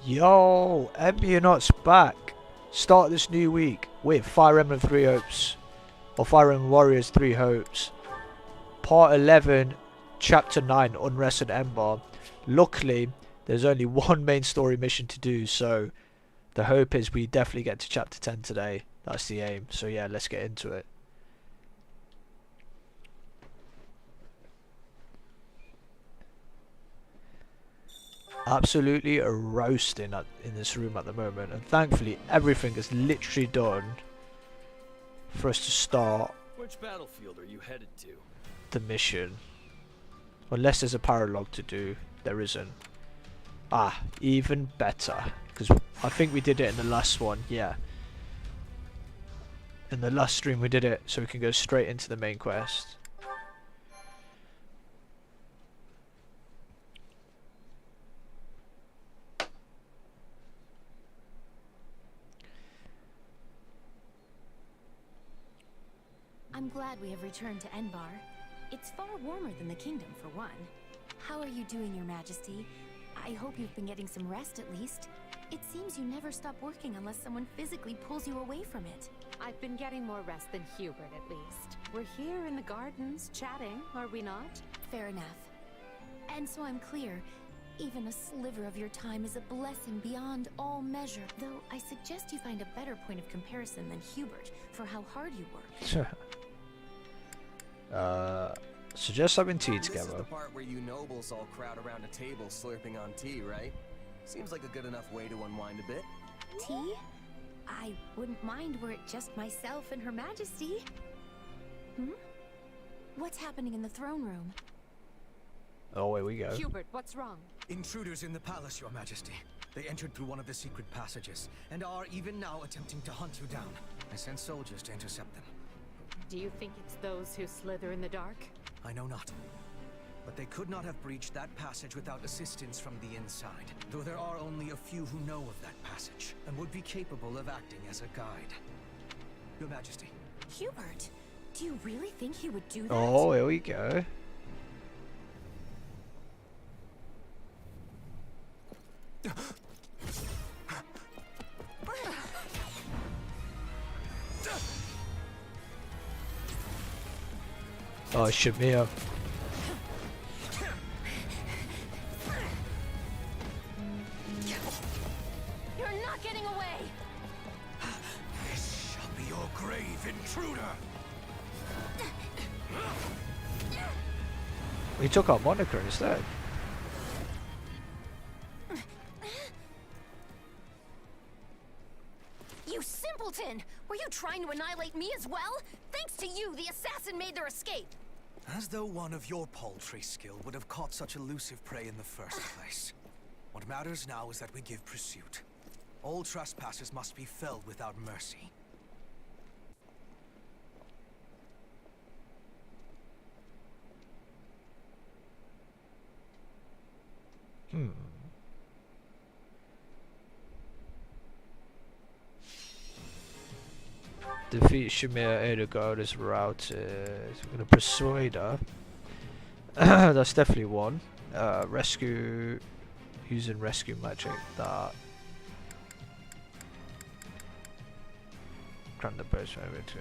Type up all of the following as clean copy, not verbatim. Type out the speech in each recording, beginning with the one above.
Yo, Ambionauts back. Start this new week with Fire Emblem 3 Hopes, or Fire Emblem Warriors 3 Hopes. Part 11, Chapter 9, Unrest and Enbarr. Luckily, there's only one main story mission to do, so the hope is we definitely get to Chapter 10 today. That's the aim. So yeah, let's get into it. Absolutely roasting in this room at the moment, and thankfully everything is literally done for us to start Which battlefield are you headed to? the mission. Unless there's a paralogue to do, there isn't. Ah, even better, because I think we did it in the last one. Yeah, in the last stream we did it, so we can go straight into the main quest. I'm glad we have returned to Enbarr. It's far warmer than the kingdom, for one. How are you doing, Your Majesty? I hope you've been getting some rest at least. It seems you never stop working unless someone physically pulls you away from it. I've been getting more rest than Hubert, at least. We're here in the gardens, chatting, are we not? Fair enough. And so I'm clear, even a sliver of your time is a blessing beyond all measure. Though I suggest you find a better point of comparison than Hubert for how hard you work. Suggest having tea This together. is the part where you nobles all crowd around a table slurping on tea, right? Seems like a good enough way to unwind a bit. Tea? I wouldn't mind were it just myself and Her Majesty. What's happening in the throne room? Oh, here we go. Hubert, what's wrong? Intruders in the palace, Your Majesty. They entered through one of the secret passages, and are even now attempting to hunt you down. I sent soldiers to intercept them. Do you think it's those who slither in the dark? I know not. But they could not have breached that passage without assistance from the inside. Though there are only a few who know of that passage, and would be capable of acting as a guide. Your Majesty. Hubert, do you really think he would do that? Oh, here we go. Oh, Shamir. You're not getting away! This shall be your grave, intruder! We took our moniker instead. You simpleton! Were you trying to annihilate me as well? Thanks to you, the assassin made their escape! As though one of your paltry skill would have caught such elusive prey in the first place. What matters now is that we give pursuit. All trespassers must be felled without mercy. Defeat Shamir Edelgard is routed. We're gonna persuade her. That's definitely one. Rescue, using rescue magic. That. Grant the burst over to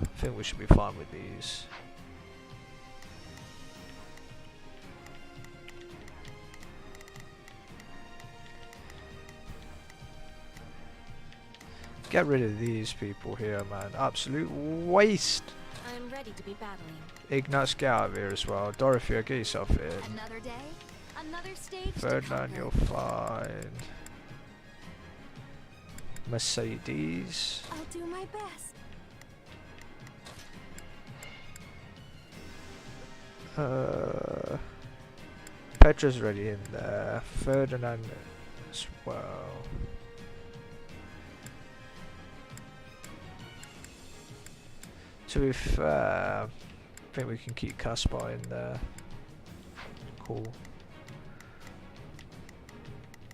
I think we should be fine with these. Get rid of these people here, man. Absolute waste. I'm ready to be battling. Ignatz, get out of here as well. Dorothea, get yourself in. Another day, another stage to Fódlan, conquer. you're fine. Mercedes. I'll do my best. Petra's already in there. Ferdinand as well. To be fair, I think we can keep Caspar in there. Cool.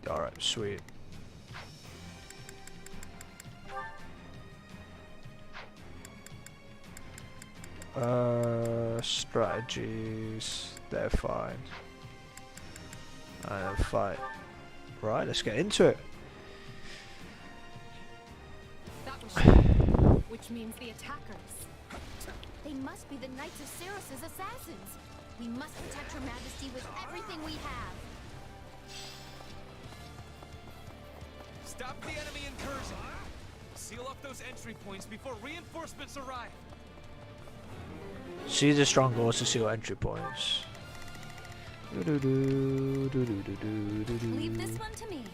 Alright, sweet. Strategies, they're fine. And fight. Right, let's get into it. That was shocking, which means the attackers. They must be the Knights of Ceros's assassins. We must protect Her Majesty with everything we have. Stop the enemy incursion. Seal off those entry points before reinforcements arrive. See the strongholds to seal entry points. Leave this one to me.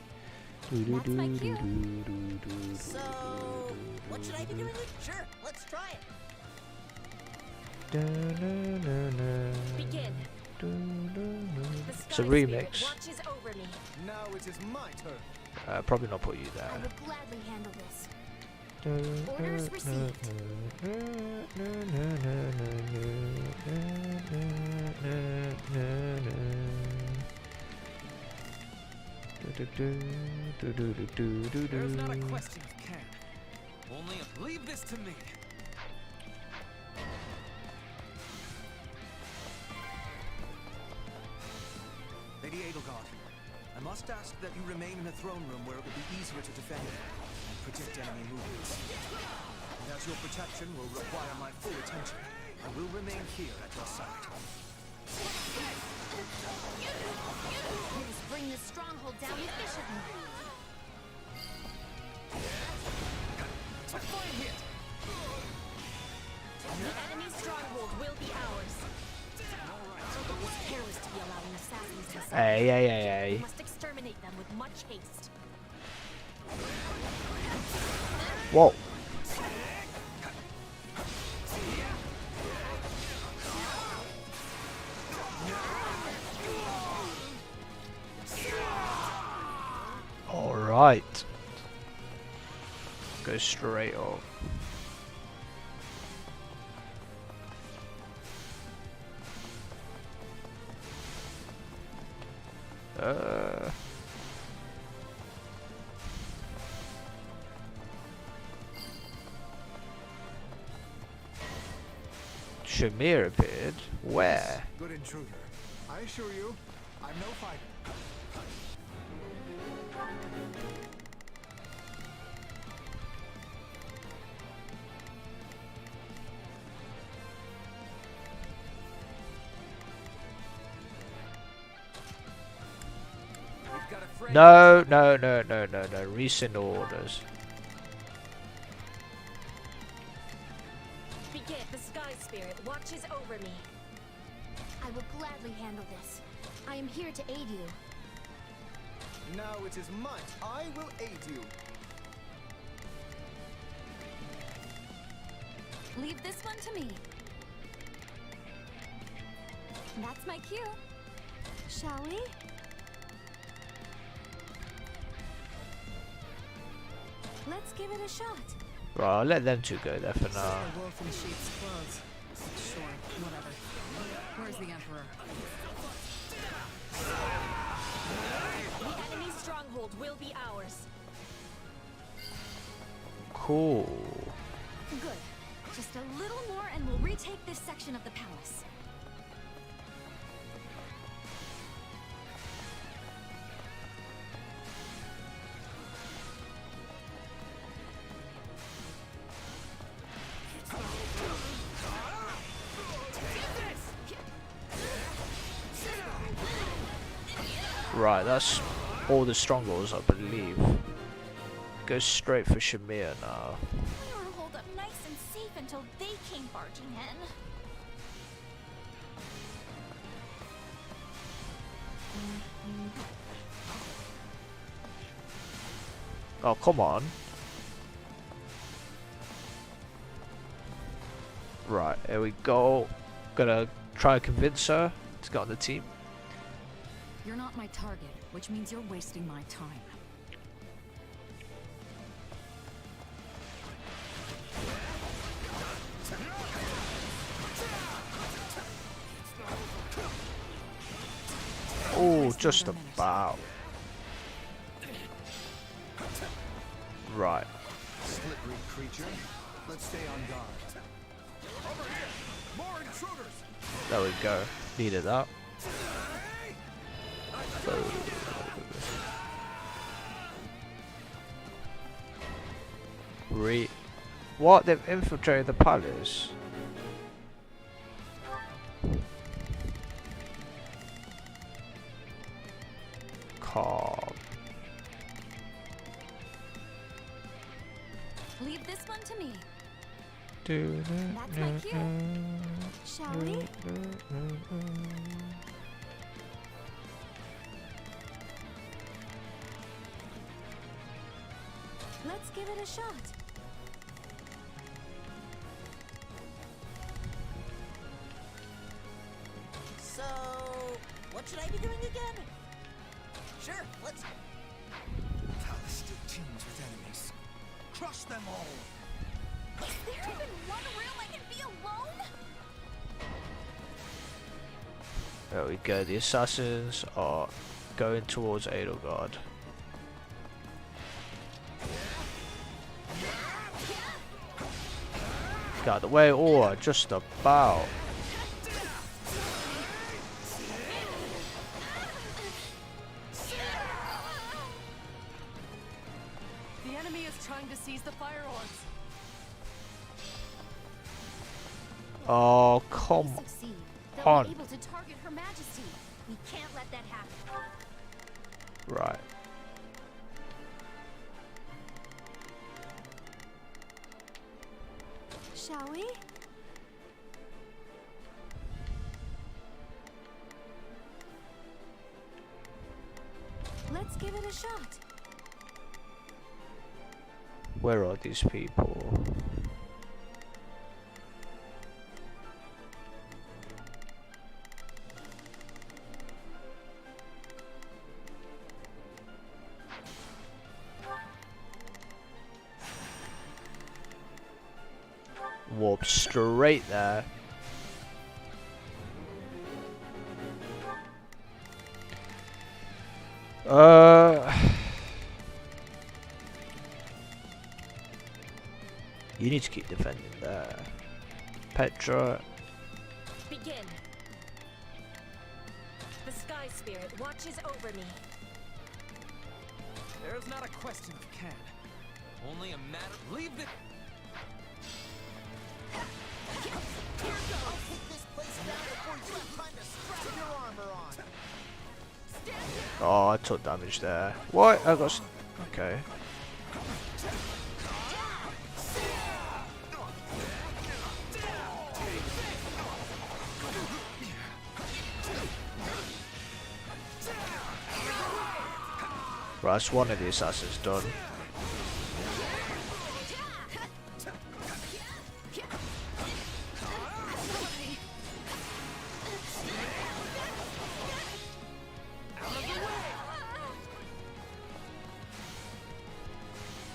That's my cue. So, what should I be doing? Sure, let's try it. Begin. It's a remix. Watches over me. Now it is my turn. Probably not put you I there. will gladly handle this. Orders received. There's not a question of can. Only leave this to me. Lady Edelgard, I must ask that you remain in the throne room where it will be easier to defend and predict enemy movements. And as your protection will require my full attention, I will remain here at your side. Let us bring this stronghold down efficiently. A fine hit. The enemy stronghold will be ours. It was careless to be allowing assassins inside. Hey, hey, hey, We hey. must exterminate them with much haste. Whoa. Alright. Go straight up. Shamir appeared. Where? Good intruder. I assure you, I'm no fighter. We've got a friend. No, no, no, no, no, no. Rescind orders. Begin. The Sky Spirit watches over me. I will gladly handle this. I am here to aid you. Now it is might. I will aid you. Leave this one to me. That's my cue. Shall we? Let's give it a shot. Right, I'll let them two go there for now. A wolf in sheep's clothes. Sure, whatever. Where's the Emperor? The enemy stronghold will be ours. Cool. Good. Just a little more and we'll retake this section of the palace. Right, that's all the strongholds, I believe. Go straight for Shamir now. We were holed up nice and safe until they came barging in. Oh, come on. Right, here we go. Gonna try to convince her to get on the team. You're not my target, which means you're wasting my time. Oh, just about. Right. Slippery creature. Let's stay on guard. Over here. More intruders. There we go. Needed that. What? They've infiltrated the palace? Calm. Leave this one to me. That's my cue. Shall we? Let's give it a shot. So, what should I be doing again? Sure, let's... Palace still teems with enemies. Crush them all! Is there even one room I can be alone? There we go. The assassins are going towards Edelgard. Get out of the way, or just about. The enemy is trying to seize the fire orbs. Oh, come If we succeed, they'll on. be able to target Her Majesty. We can't let that happen. Right. Shall we? Let's give it a shot. Where are these people? Warp straight there. You need to keep defending there. Petra. Begin. The Sky Spirit watches over me. There's not a question of can. Only a matter. Leave the. I'll take this place down before you have time to strap your armor on. Oh, I took damage there. What? I got. Okay. Right, that's one of the assassins done.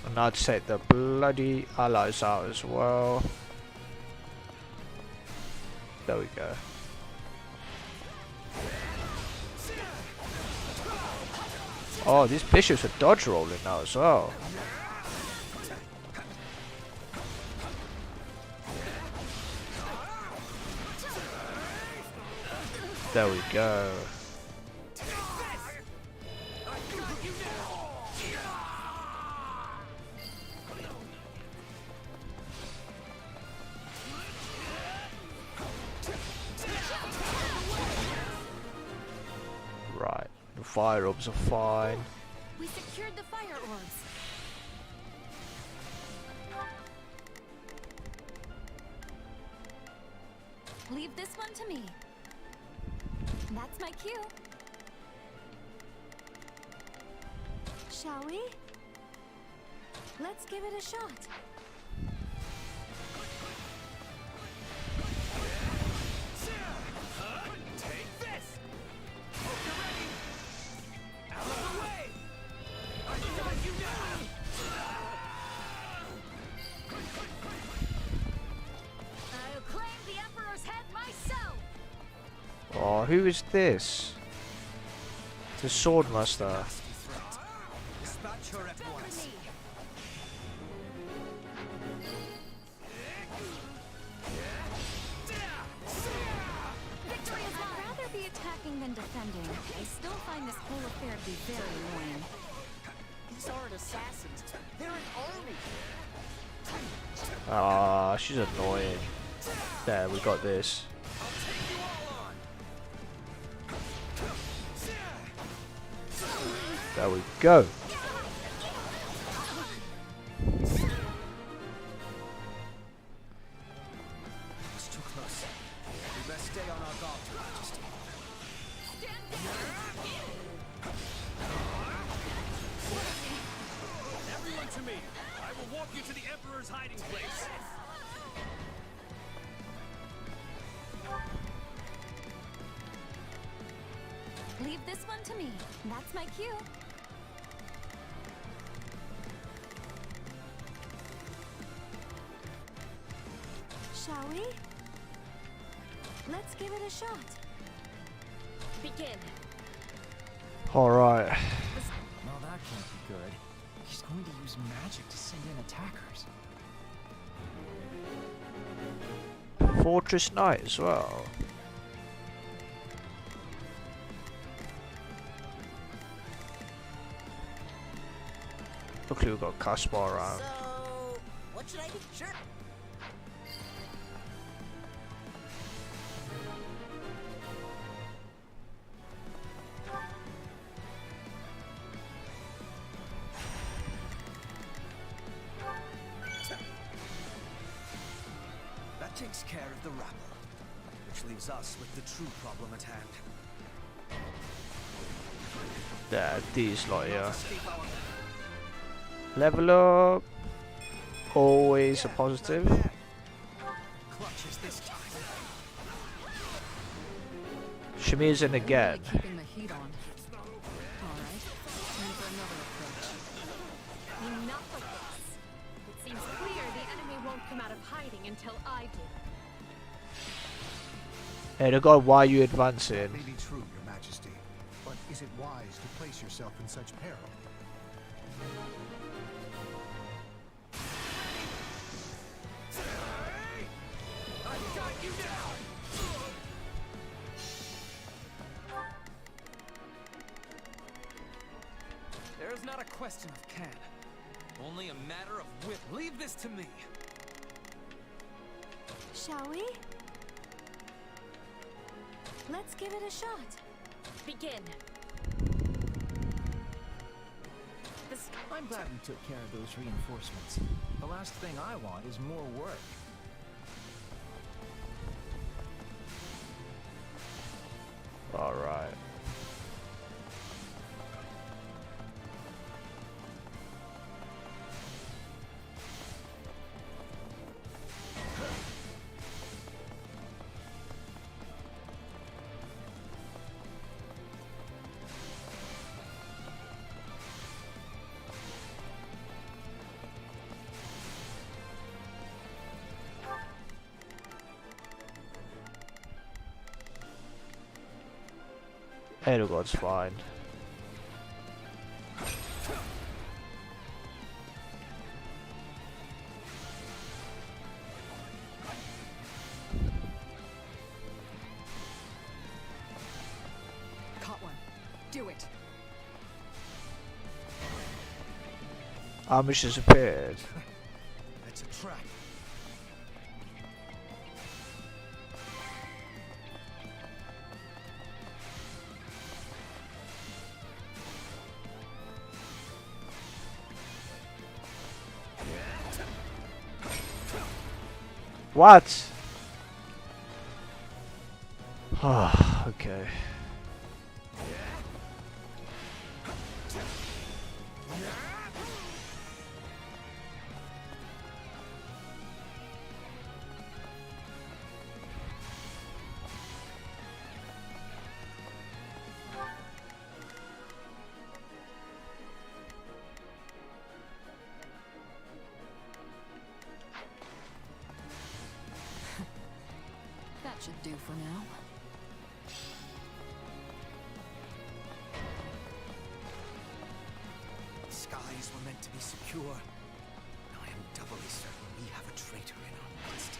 And I'd take the bloody allies out as well. There we go. Oh, these bishops are dodge rolling now as well. There we go. Right, the fire orbs are fine. We secured the fire orbs. Leave this one to me. That's my cue. Shall we? Let's give it a shot. Take this! Hope you're ready! Out of the way! I got you now! I'll claim the Emperor's head myself! Oh, who is this? The Swordmaster. Dispatch her at once. Victory is I'd rather be attacking than defending. I still find this whole affair to be very annoying. These aren't assassins. They're an army. Ah, she's annoying. There, we got this. There we go. It's too close. We best stay on our guard, Your Majesty. Everyone to me! I will walk you to the Emperor's hiding place! Leave this one to me. That's my cue. Shall we? Let's give it a shot. Begin. Alright. No, that can't be good. He's going to use magic to send in attackers. Fortress Knight as well. Luckily we've got Caspar around. So, what should I be? Sure. That takes care of the rabble, which leaves us with the true problem at hand. Yeah, these lot here. Escape our Level up. Always a positive. clutches this time. Shamir's in again. Really keeping the heat on. Alright. Time for another approach. Enough of this. It seems clear the enemy won't come out of hiding until I do. Hey, the god, why are you advancing? That may be true, Your Majesty, but is it wise to place yourself in such peril? I've got you now! There is not a question of can. Only a matter of whip. Leave this to me. Shall we? Let's give it a shot. Begin. I'm glad we took care of those reinforcements. The last thing I want is more work. Alright. Edelgard's fine. Caught one. Do it. Amish has appeared. That's a trap. What? Ah, okay. That should do for now. The skies were meant to be secure. I am doubly certain we have a traitor in our midst.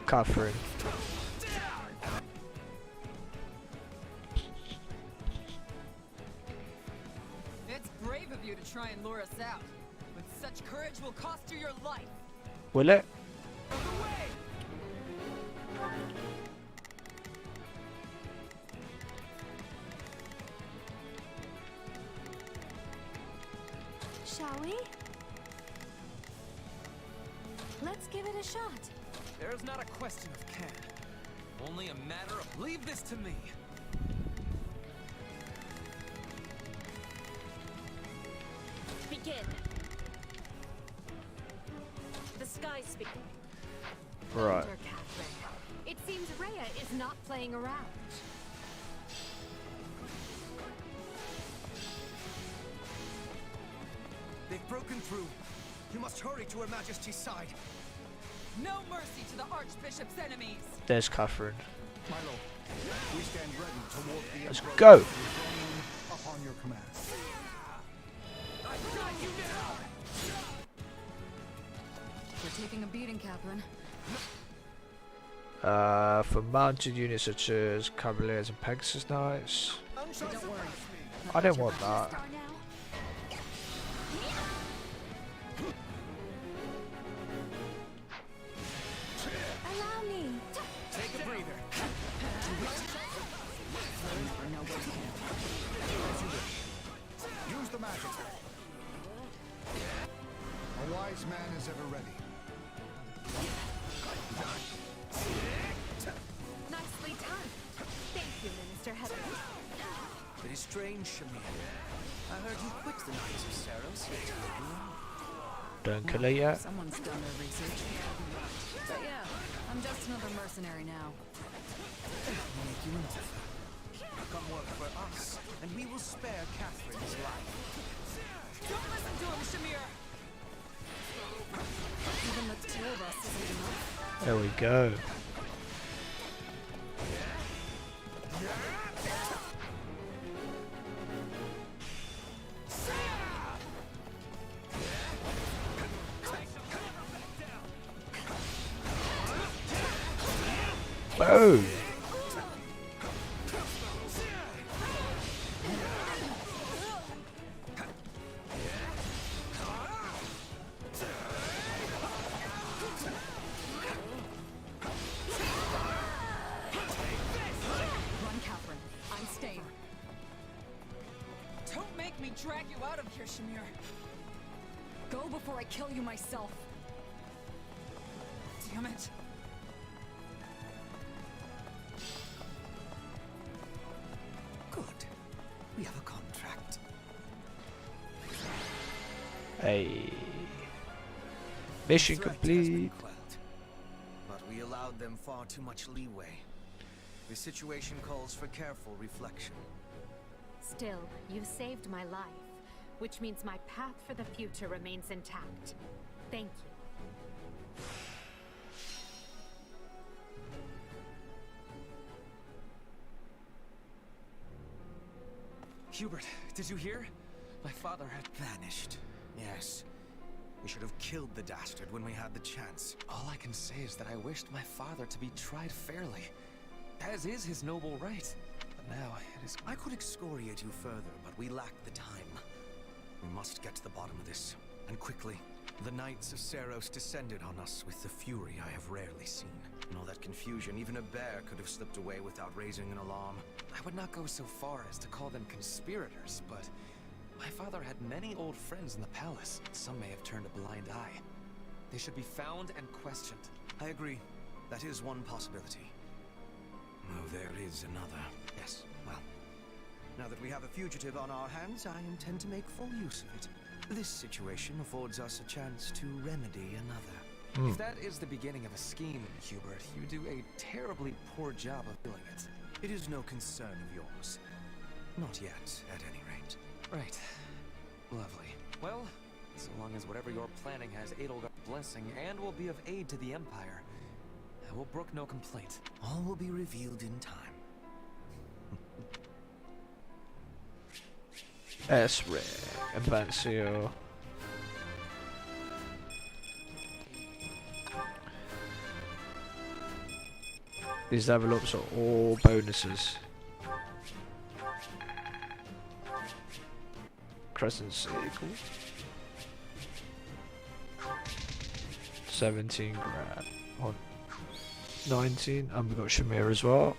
Catherine. It's brave of you to try and lure us out. But such courage will cost you your life. Will it? Shall we? Let's give it a shot. There's not a question of can. Only a matter of leave this to me. Begin. The sky speak. Right. Enter Catherine. It seems Rhea is not playing around. They've broken through. You must hurry to Her Majesty's side. No mercy to the Archbishop's enemies. There's Catherine. My lord, we stand ready to walk the Let's Emperor go. upon your command. I've got you now! We're taking a beating, Catherine. For mounted units such as Cavaliers and Pegasus Knights. Don't worry. I don't want that. Star now. Allow me. Take a breather. Use the magic. A wise man is ever ready. Nicely done. Thank you, Minister Heather. It is strange, Shamir. I heard you quit the Knights of Saros. Don't kill it yet. Someone's done their research. But yeah, I'm just another mercenary now. Make you an offer. Come work for us, and we will spare Catherine's life. Don't listen to him, Shamir! Even the two of us isn't enough. There we go. Boom. Run, Catherine. I'm staying. Don't make me drag you out of here, Shamir. Go before I kill you myself. Damn it. Good. We have a contract. Hey. Mission The threat has been complete. quelled, but we allowed them far too much leeway. The situation calls for careful reflection. Still, you've saved my life, which means my path for the future remains intact. Thank you. Hubert, did you hear? My father had Vanished. Yes. We should have killed the dastard when we had the chance. All I can say is that I wished my father to be tried fairly, as is his noble right. But now it is. I could excoriate you further, but we lack the time. We must get to the bottom of this, and quickly. The Knights of Saros descended on us with the fury I have rarely seen. In all that confusion, even a bear could have slipped away without raising an alarm. I would not go so far as to call them conspirators, but my father had many old friends in the palace. Some may have turned a blind eye. They should be found and questioned. I agree. That is one possibility. Oh, there is another. Yes, well. Now that we have a fugitive on our hands, I intend to make full use of it. This situation affords us a chance to remedy another. If that is the beginning of a scheme, Hubert, you do a terribly poor job of doing it. It is no concern of yours. Not yet, at any rate. Right. Lovely. Well, so long as whatever you're planning has Edelgard's blessing and will be of aid to the Empire, I will brook no complaint. All will be revealed in time. S-Ray. Advancio. These level ups are all bonuses. Crescent City, cool. 17 grand. On 19, and we got Shamir as well.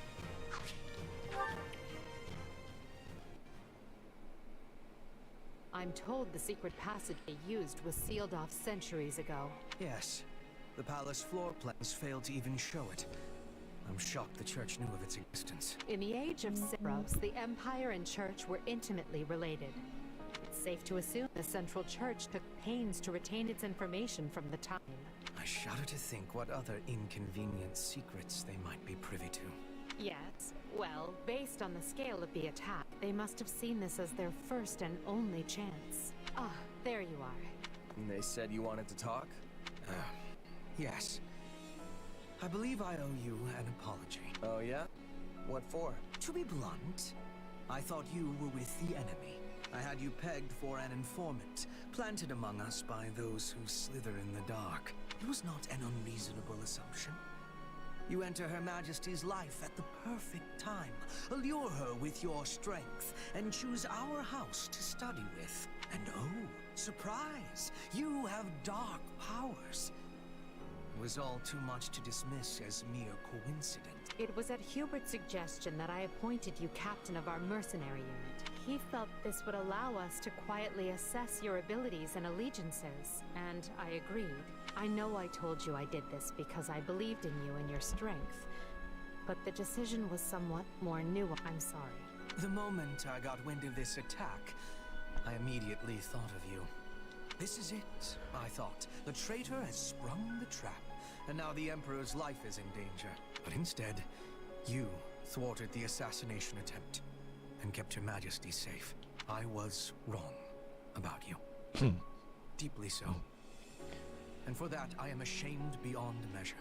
I'm told the secret passage they used was sealed off centuries ago. Yes. The palace floor plans failed to even show it. I'm shocked the church knew of its existence. In the age of Saros, the Empire and Church were intimately related. It's safe to assume the Central Church took pains to retain its information from the time. I shudder to think what other inconvenient secrets they might be privy to. Yes. Well, based on the scale of the attack, they must have seen this as their first and only chance. Ah, there you are. And they said you wanted to talk? Yes. I believe I owe you an apology. Oh yeah? What for? To be blunt, I thought you were with the enemy. I had you pegged for an informant, planted among us by those who slither in the dark. It was not an unreasonable assumption. You enter Her Majesty's life at the perfect time, allure her with your strength, and choose our house to study with. And oh, surprise! You have dark powers. It was all too much to dismiss as mere coincidence. It was at Hubert's suggestion that I appointed you captain of our mercenary unit. He felt this would allow us to quietly assess your abilities and allegiances, and I agreed. I know I told you I did this because I believed in you and your strength, but the decision was somewhat more nuanced. I'm sorry. The moment I got wind of this attack, I immediately thought of you. This is it, I thought. The traitor has sprung the trap, and now the Emperor's life is in danger. But instead, you thwarted the assassination attempt and kept Her Majesty safe. I was wrong about you. Deeply so. And for that, I am ashamed beyond measure.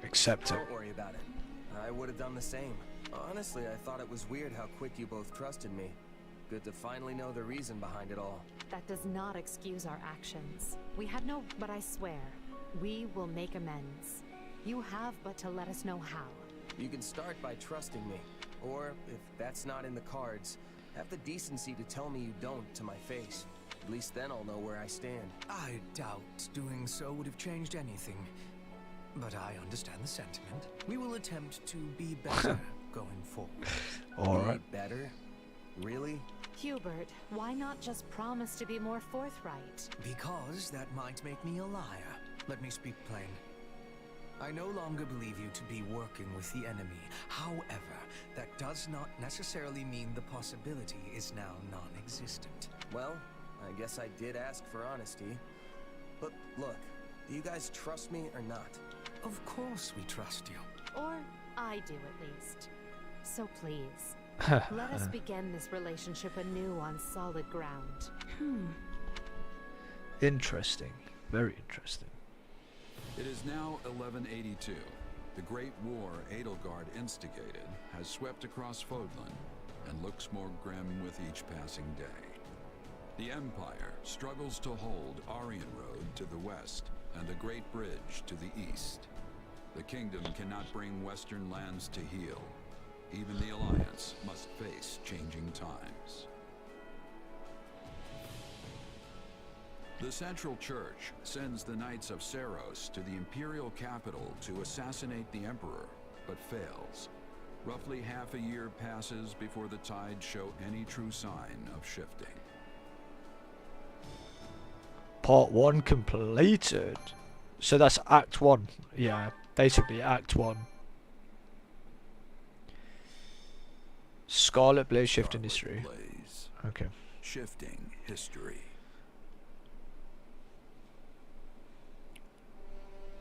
Accept it. Don't worry about it. I would have done the same. Honestly, I thought it was weird how quick you both trusted me. Good to finally know the reason behind it all. That does not excuse our actions. We had no... But I swear, we will make amends. You have but to let us know how. You can start by trusting me. Or, if that's not in the cards, have the decency to tell me you don't to my face. At least then I'll know where I stand. I doubt doing so would have changed anything. But I understand the sentiment. We will attempt to be better going forward. Alright. Be better? Really? Hubert, why not just promise to be more forthright? Because that might make me a liar. Let me speak plain. I no longer believe you to be working with the enemy. However, that does not necessarily mean the possibility is now non-existent. Well, I guess I did ask for honesty. But look, do you guys trust me or not? Of course we trust you. Or I do at least. So please, let us begin this relationship anew on solid ground. Interesting. Very interesting. It is now 1182. The great war Edelgard instigated has swept across Fódlan and looks more grim with each passing day. The Empire struggles to hold Aryan Road to the west and the Great Bridge to the east. The kingdom cannot bring western lands to heal. Even the Alliance must face changing times. The Central Church sends the Knights of Saros to the Imperial capital to assassinate the Emperor, but fails. Roughly half a year passes before the tides show any true sign of shifting. Part 1 completed. So that's Act 1. Yeah, basically Act 1. Scarlet Blaze shifting history. Blaze. Okay. Shifting history.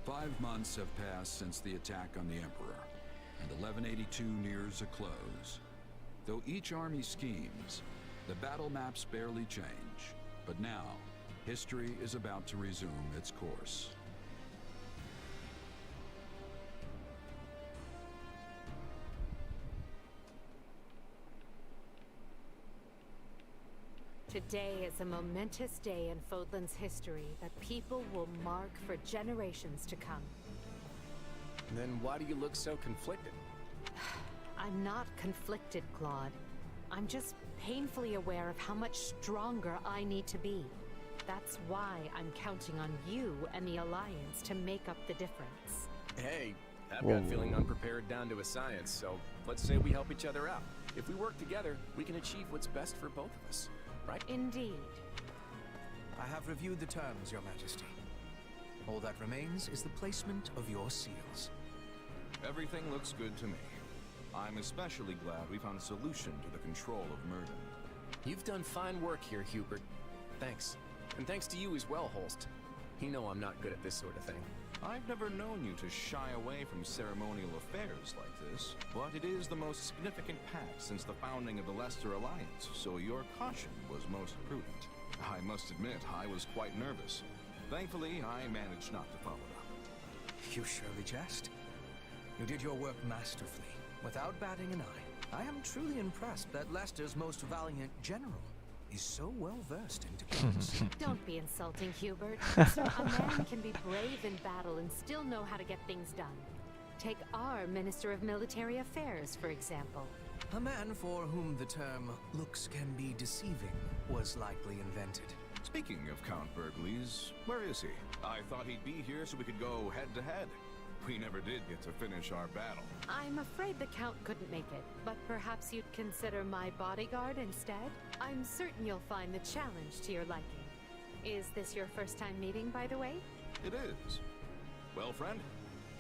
5 months have passed since the attack on the Emperor, and 1182 nears a close. Though each army schemes, the battle maps barely change. But now, history is about to resume its course. Today is a momentous day in Fódlan's history that people will mark for generations to come. Then why do you look so conflicted? I'm not conflicted, Claude. I'm just painfully aware of how much stronger I need to be. That's why I'm counting on you and the Alliance to make up the difference. Hey, I've got feeling unprepared down to a science, so let's say we help each other out. If we work together, we can achieve what's best for both of us, right? Indeed. I have reviewed the terms, Your Majesty. All that remains is the placement of your seals. Everything looks good to me. I'm especially glad we found a solution to the control of Murden. You've done fine work here, Hubert. Thanks. And thanks to you as well, Holst. You know I'm not good at this sort of thing. I've never known you to shy away from ceremonial affairs like this, but it is the most significant pact since the founding of the Leicester Alliance, so your caution was most prudent. I must admit, I was quite nervous. Thankfully, I managed not to follow it up. You surely jest. You did your work masterfully, without batting an eye. I am truly impressed that Leicester's most valiant general is so well versed in diplomacy. Don't be insulting, Hubert. Sir, a man can be brave in battle and still know how to get things done. Take our Minister of Military Affairs, for example. A man for whom the term looks can be deceiving was likely invented. Speaking of Count Burgleys, where is he? I thought he'd be here so we could go head-to-head. We never did get to finish our battle. I'm afraid the Count couldn't make it, but perhaps you'd consider my bodyguard instead? I'm certain you'll find the challenge to your liking. Is this your first time meeting, by the way? It is. Well, friend,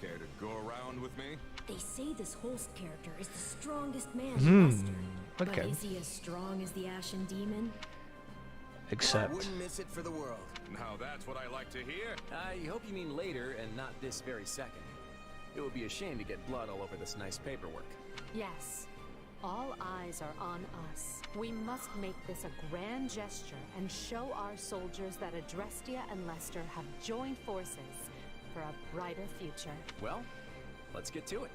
care to go around with me? They say this Holst character is the strongest man in Leicester. Okay. But is he as strong as the Ashen Demon? Except. I wouldn't miss it for the world. Now that's what I like to hear. I hope you mean later and not this very second. It would be a shame to get blood all over this nice paperwork. Yes. All eyes are on us. We must make this a grand gesture and show our soldiers that Adrestia and Leicester have joined forces for a brighter future. Well, let's get to it.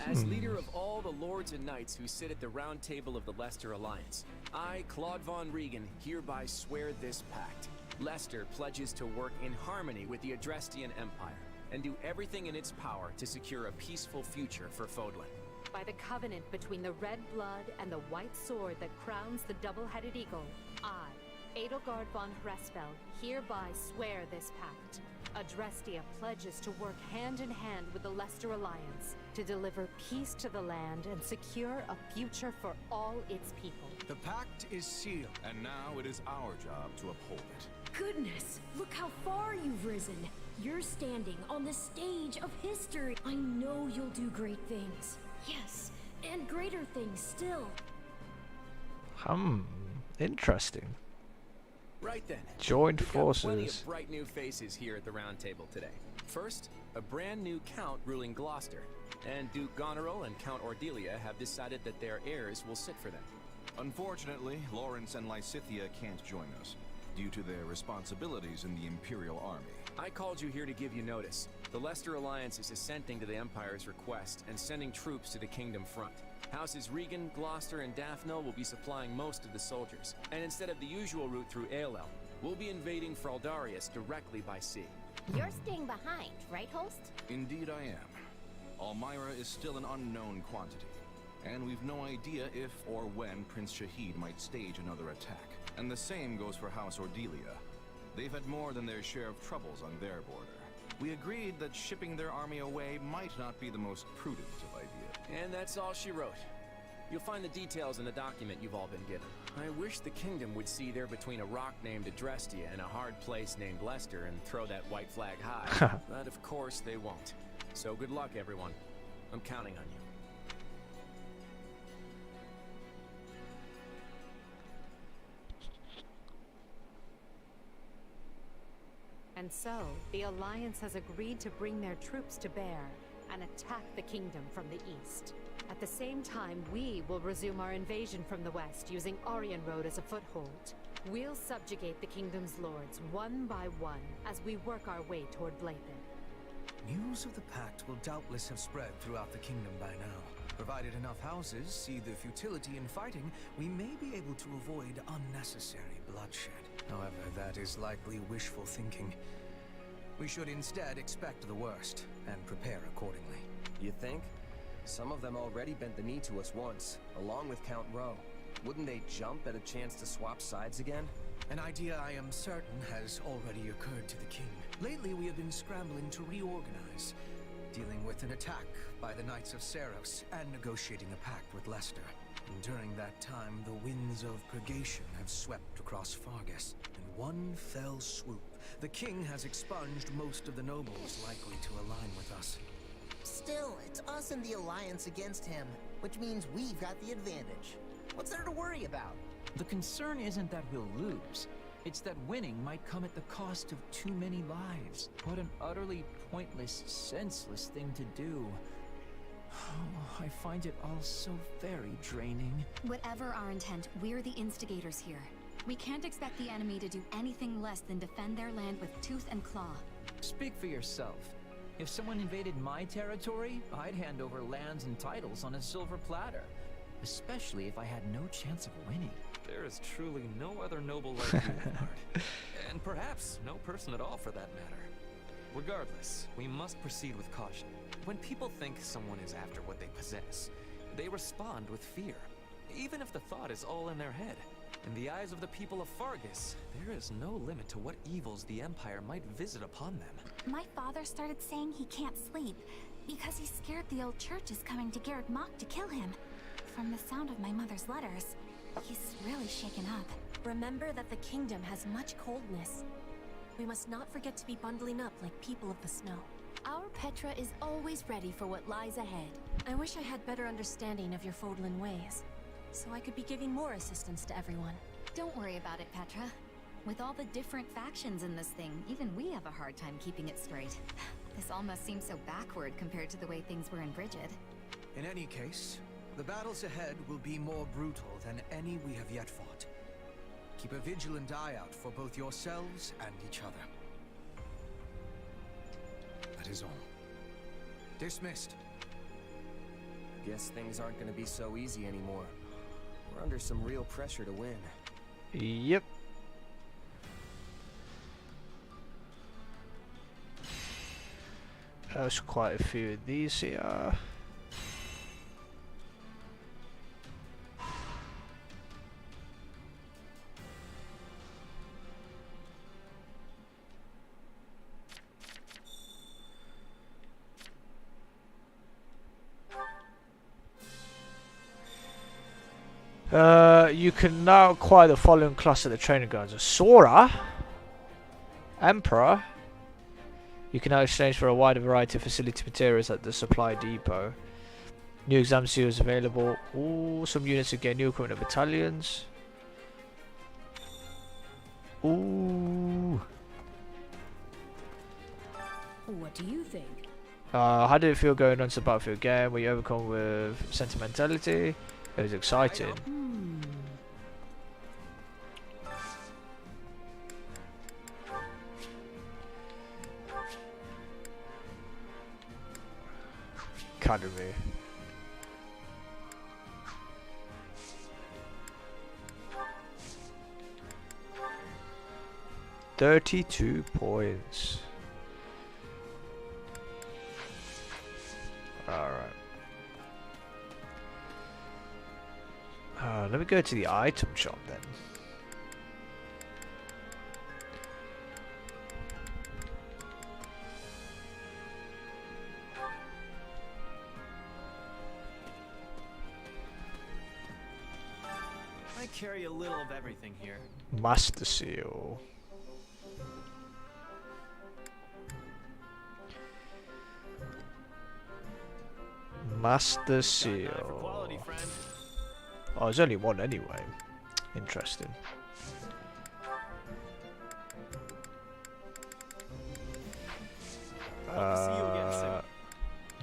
As leader of all the lords and knights who sit at the round table of the Leicester Alliance, I, Claude von Regan, hereby swear this pact. Leicester pledges to work in harmony with the Adrestian Empire and do everything in its power to secure a peaceful future for Fódlan. By the covenant between the red blood and the white sword that crowns the double-headed eagle, I, Edelgard von Hresfeld, hereby swear this pact. Adrestia pledges to work hand in hand with the Leicester Alliance to deliver peace to the land and secure a future for all its people. The pact is sealed. And now it is our job to uphold it. Goodness, look how far you've risen. You're standing on the stage of history. I know you'll do great things. Yes, and greater things still. Interesting. Right then. Joined We've got plenty forces. of bright new faces here at the round table today. First, a brand new count ruling Gloucester, and Duke Goneril and Count Ordelia have decided that their heirs will sit for them. Unfortunately, Lawrence and Lysithea can't join us, due to their responsibilities in the Imperial Army. I called you here to give you notice. The Leicester Alliance is assenting to the Empire's request and sending troops to the Kingdom front. Houses Regan, Gloucester, and Daphne will be supplying most of the soldiers, and instead of the usual route through Aelel, we'll be invading Fraldarius directly by sea. You're staying behind, right, Holst? Indeed I am. Almyra is still an unknown quantity, and we've no idea if or when Prince Shahid might stage another attack. And the same goes for House Ordelia. They've had more than their share of troubles on their border. We agreed that shipping their army away might not be the most prudent of ideas. And that's all she wrote. You'll find the details in the document you've all been given. I wish the kingdom would see there between a rock named Adrestia and a hard place named Leicester and throw that white flag high. But of course they won't. So good luck, everyone. I'm counting on you. And so, the Alliance has agreed to bring their troops to bear and attack the kingdom from the east. At the same time, we will resume our invasion from the west using Aryan Road as a foothold. We'll subjugate the kingdom's lords one by one as we work our way toward Blathen. News of the pact will doubtless have spread throughout the kingdom by now. Provided enough houses see the futility in fighting, we may be able to avoid unnecessary bloodshed. However, that is likely wishful thinking. We should instead expect the worst and prepare accordingly. You think? Some of them already bent the knee to us once, along with Count Rowe. Wouldn't they jump at a chance to swap sides again? An idea I am certain has already occurred to the king. Lately we have been scrambling to reorganize, dealing with an attack by the Knights of Seros and negotiating a pact with Leicester. And during that time, the winds of purgation have swept across Fargus. In one fell swoop, the king has expunged most of the nobles likely to align with us. Still, it's us and the Alliance against him, which means we've got the advantage. What's there to worry about? The concern isn't that we'll lose. It's that winning might come at the cost of too many lives. What an utterly pointless, senseless thing to do. Oh, I find it all so very draining. Whatever our intent, we're the instigators here. We can't expect the enemy to do anything less than defend their land with tooth and claw. Speak for yourself. If someone invaded my territory, I'd hand over lands and titles on a silver platter. Especially if I had no chance of winning. There is truly no other noble like you, Enbarr. And perhaps no person at all for that matter. Regardless, we must proceed with caution. When people think someone is after what they possess, they respond with fear, even if the thought is all in their head. In the eyes of the people of Fargus, there is no limit to what evils the Empire might visit upon them. My father started saying he can't sleep because he's scared the old church is coming to Garrett Mach to kill him. From the sound of my mother's letters, he's really shaken up. Remember that the kingdom has much coldness. We must not forget to be bundling up like people of the snow. Our Petra is always ready for what lies ahead. I wish I had better understanding of your Fódlan ways, so I could be giving more assistance to everyone. Don't worry about it, Petra. With all the different factions in this thing, even we have a hard time keeping it straight. This almost seems so backward compared to the way things were in Brigid. In any case, the battles ahead will be more brutal than any we have yet fought. Keep a vigilant eye out for both yourselves and each other. That is all. Dismissed. Guess things aren't going to be so easy anymore. We're under some real pressure to win. Yep. There's quite a few of these here. You can now acquire the following class at the training grounds: a Sora, Emperor. You can now exchange for a wider variety of facility materials at the supply depot. New exam seals available. Ooh, some units to gain new equipment of battalions. Ooh. What do you think? How did it feel going on to the battlefield game? Were you overcome with sentimentality? It was exciting. Academy. $32 points. Alright. Let me go to the item shop then. I carry a little of everything here. Master Seal. Master Seal. Oh, there's only one anyway. Interesting.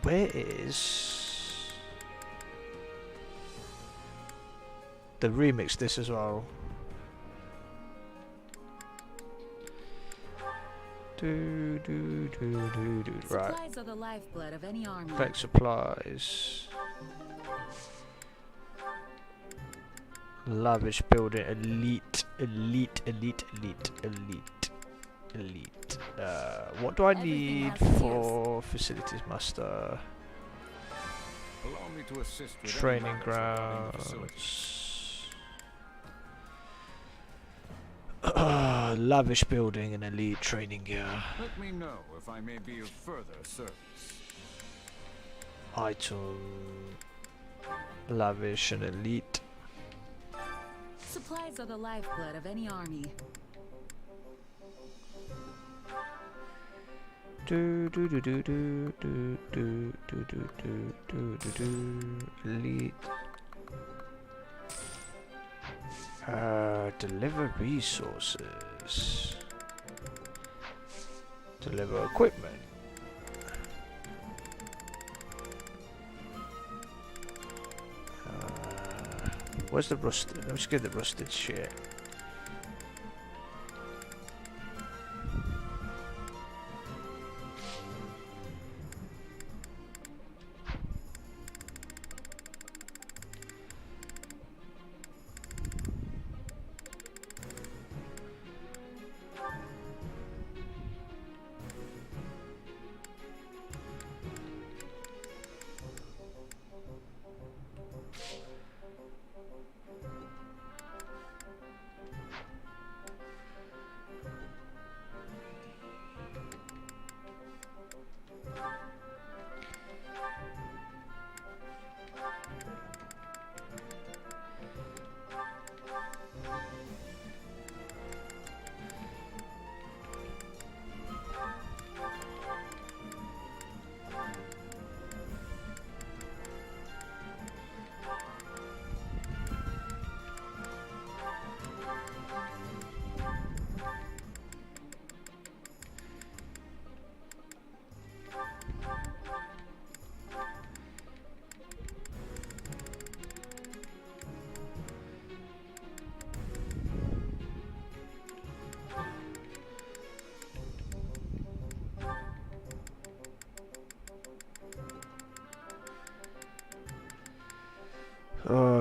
Where is the remix? This as well. Right. Supplies are the lifeblood of any army. Collect supplies. Lavish building. Elite. What do I need for facilities master? Allow me to assist with Training grounds. Lavish building and elite training gear. Let me know if I may be of further service. Item. Lavish and elite. Supplies are the lifeblood of any army. Do do do do do do do do do do do do do. Elite. Deliver resources. Deliver equipment. Where's the rusted? Let's get the rusted shit.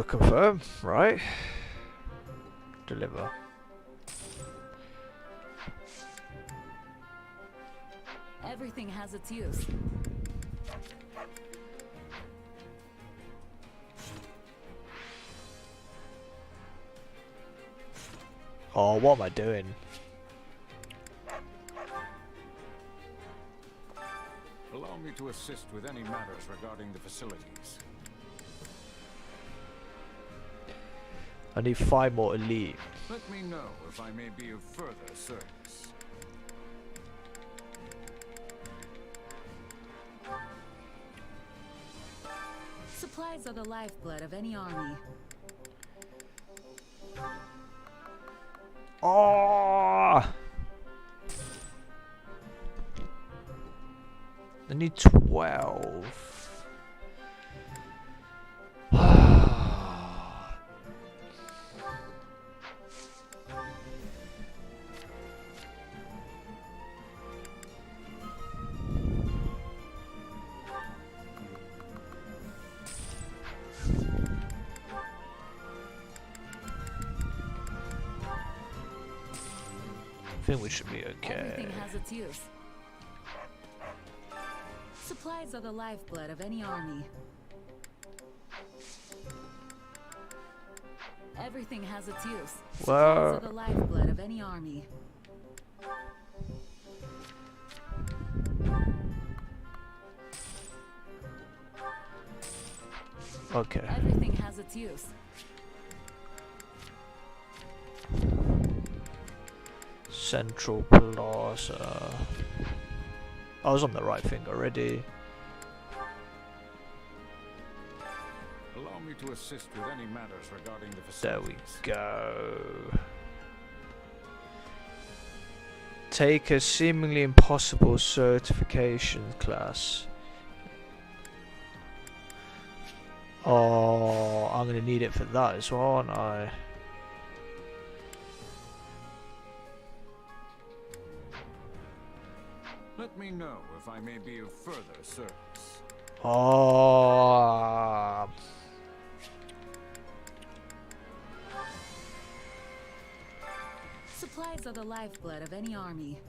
Confirm, right? Deliver. Everything has its use. Oh, what am I doing? Allow me to assist with any matters regarding the facilities. I need 5 more elite. Let me know if I may be of further service. Supplies are the lifeblood of any army. Oh! I need 12. I think we should be okay. Everything has its use. Supplies are the lifeblood of any army. Everything has its use. Supplies are the lifeblood of any army. Okay. Everything has its use. Central Plaza. I was on the right thing already. Allow me to assist with any matters regarding the There facilities. we go. Take a seemingly impossible certification class. Oh, I'm gonna need it for that as well, aren't I? Let me know if I may be of further service. Oh. Supplies are the lifeblood of any army.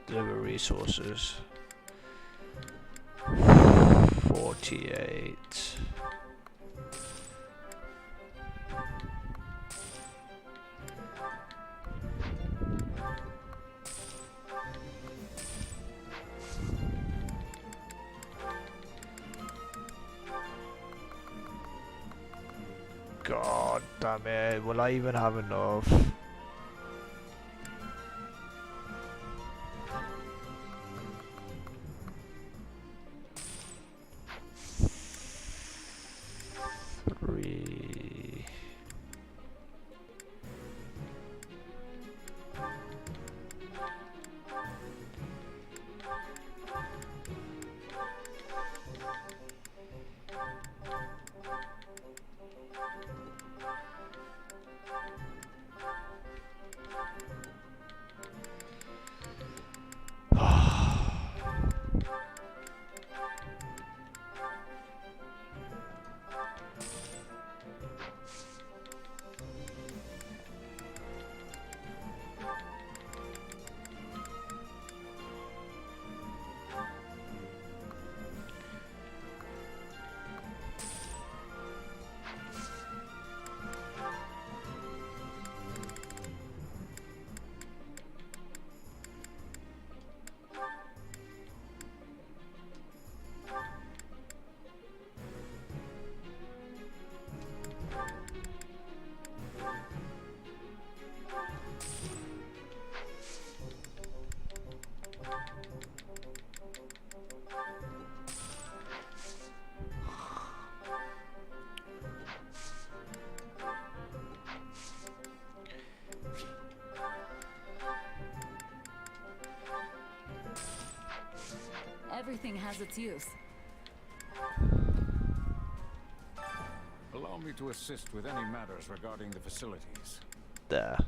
Deliver resources. 48. God damn it, will I even have enough? Three. Everything has its use. Allow me to assist with any matters regarding the facilities. There.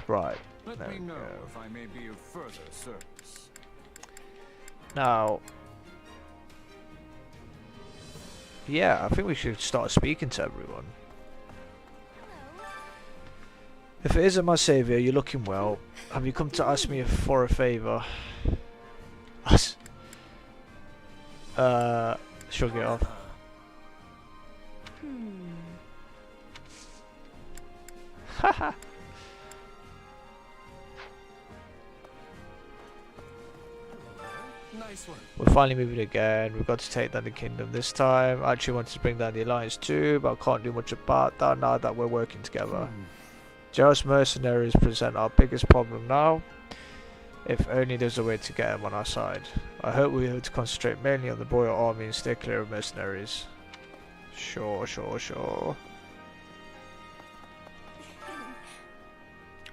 Right. Let me know if I may be of further service. Now, yeah, I think we should start speaking to everyone. If it isn't my saviour, you're looking well. Have you come to ask me for a favour? Shrug it off. Haha. Nice one. We're finally moving again. We've got to take down the kingdom this time. I actually wanted to bring down the alliance too, but I can't do much about that now that we're working together. Just mercenaries present our biggest problem now. If only there's a way to get them on our side. I hope we're able to concentrate mainly on the royal army and stay clear of mercenaries. Sure.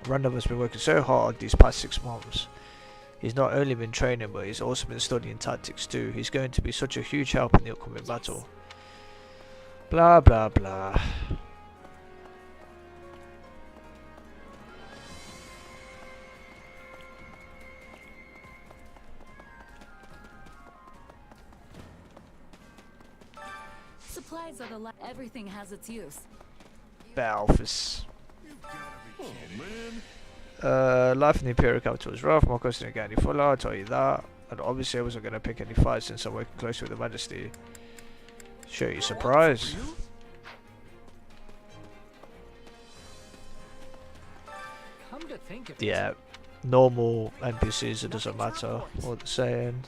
Randolph has been working so hard these past 6 months. He's not only been training, but he's also been studying tactics too. He's going to be such a huge help in the upcoming battle. Blah blah blah. Supplies are the everything has its use. Balfus. Life in the Imperial capital is rough. My cousin didn't get any fuller, I'll tell you that. And obviously I wasn't going to pick any fights since I'm working closely with the Majesty. Sure, you surprised? Come to think of it. Yeah, normal NPCs, it doesn't matter what they're saying.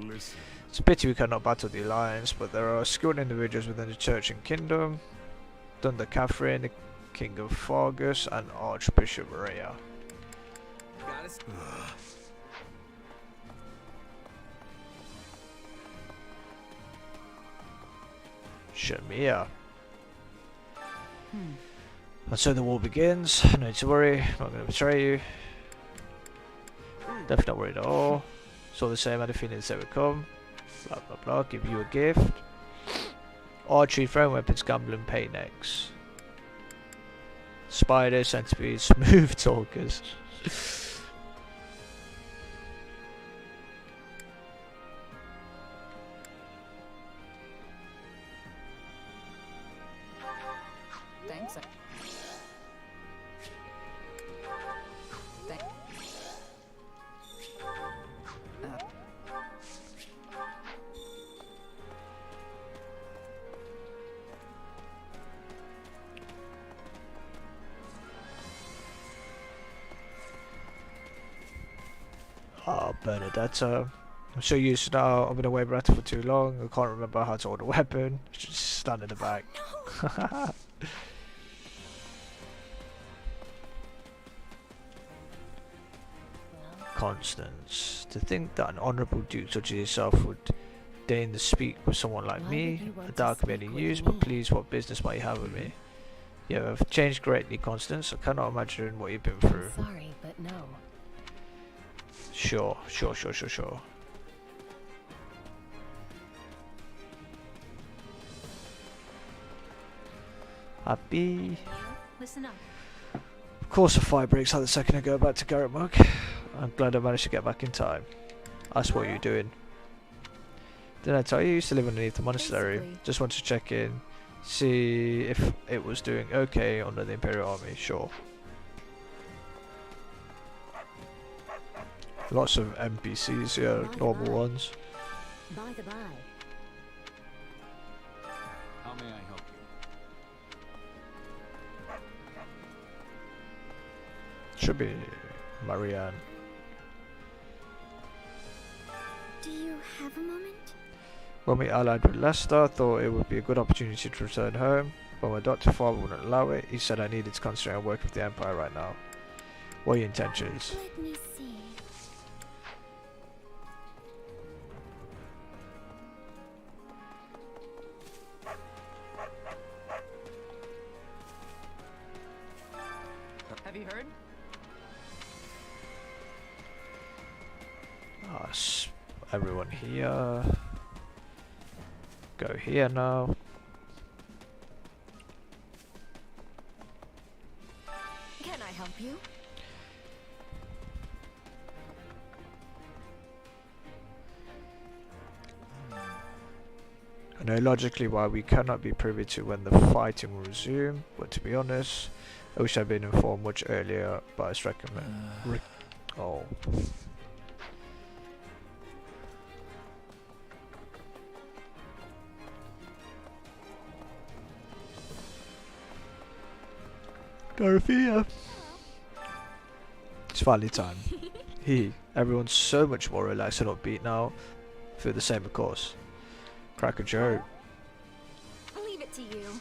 Listen. It's a pity we cannot battle the Alliance, but there are skilled individuals within the Church and Kingdom. Thunder Catherine, the King of Fargus, and Archbishop Rhea. Shamia. And so the war begins. No need to worry, I'm not going to betray you. Definitely not worried at all. It's all the same, I had a feeling they would come. Blah blah blah, give you a gift. Archery, throwing weapons, gambling, pay next. Spider, centipedes, smooth talkers. Thanks. Oh, Bernadetta. I'm so used to now. I've been away Beretta for too long. I can't remember how to hold a weapon. Just stand in the back. Constance. To think that an honourable duke such as yourself would deign to speak with someone like me. I doubt I can be any use, but please, what business might you have with me? You have changed greatly, Constance. I cannot imagine what you've been through. Sorry, but no. Sure. Happy. Listen up. Of course, a fire breaks out the second I go back to Garrett Mug. I'm glad I managed to get back in time. That's what you're doing. Didn't I tell you? You used to live underneath the monastery. Basically. Just wanted to check in, see if it was doing okay under the Imperial Army. Sure. Lots of NPCs here, normal ones. By the by. How may I help you? Should be Marianne. Do you have a moment? When we allied with Leicester, I thought it would be a good opportunity to return home, but my doctor father wouldn't allow it. He said I needed to concentrate on working with the Empire right now. What are your intentions? Let me see. Have you heard? Everyone here. Go here now. Can I help you? I know logically why we cannot be privy to when the fighting will resume, but to be honest, I wish I'd been informed much earlier, but I just recommend. Oh. Dorothea. It's finally time. Everyone's so much more relaxed and upbeat now. Feel the same, of course. Crack a joke. Leave it to you.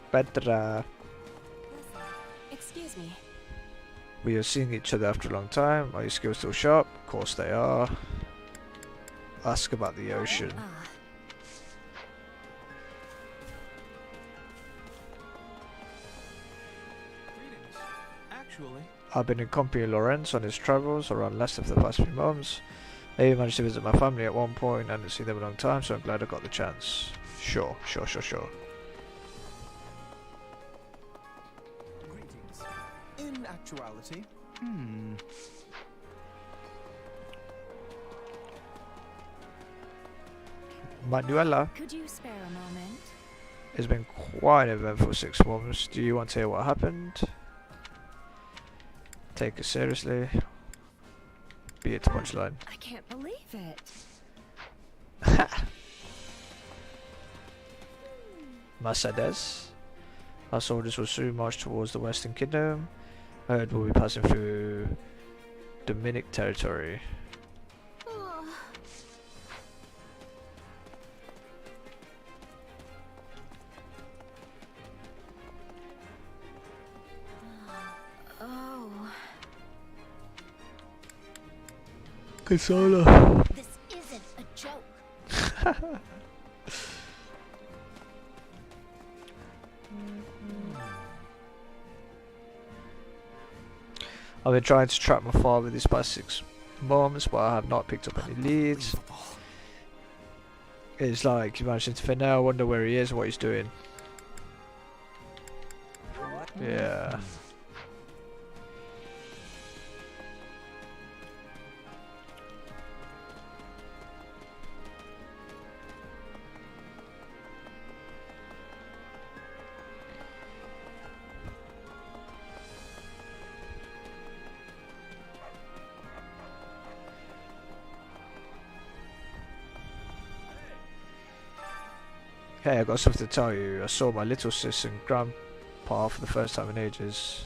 Petra. Excuse me. We are seeing each other after a long time. Are your skills still sharp? Of course they are. Ask about the ocean. Actually, I've been in company of Lorenz on his travels around Leicester for the past few months. I even managed to visit my family at one point. I hadn't seen them in a long time, so I'm glad I got the chance. Sure. greetings. In actuality, Manuela, Could you spare a moment? it's been quite an eventful 6 months. Do you want to hear what happened? Take it seriously. Be it punchline. I can't believe it. Mercedes. Our soldiers will soon march towards the Western Kingdom. I heard we'll be passing through Dominic territory. Oh. Consola. This isn't a joke. I've been trying to track my father these past 6 months, but I have not picked up any leads. It's like you managed to fit now. I wonder where he is and what he's doing. Yeah. Hey, I got something to tell you. I saw my little sis and grandpa for the first time in ages.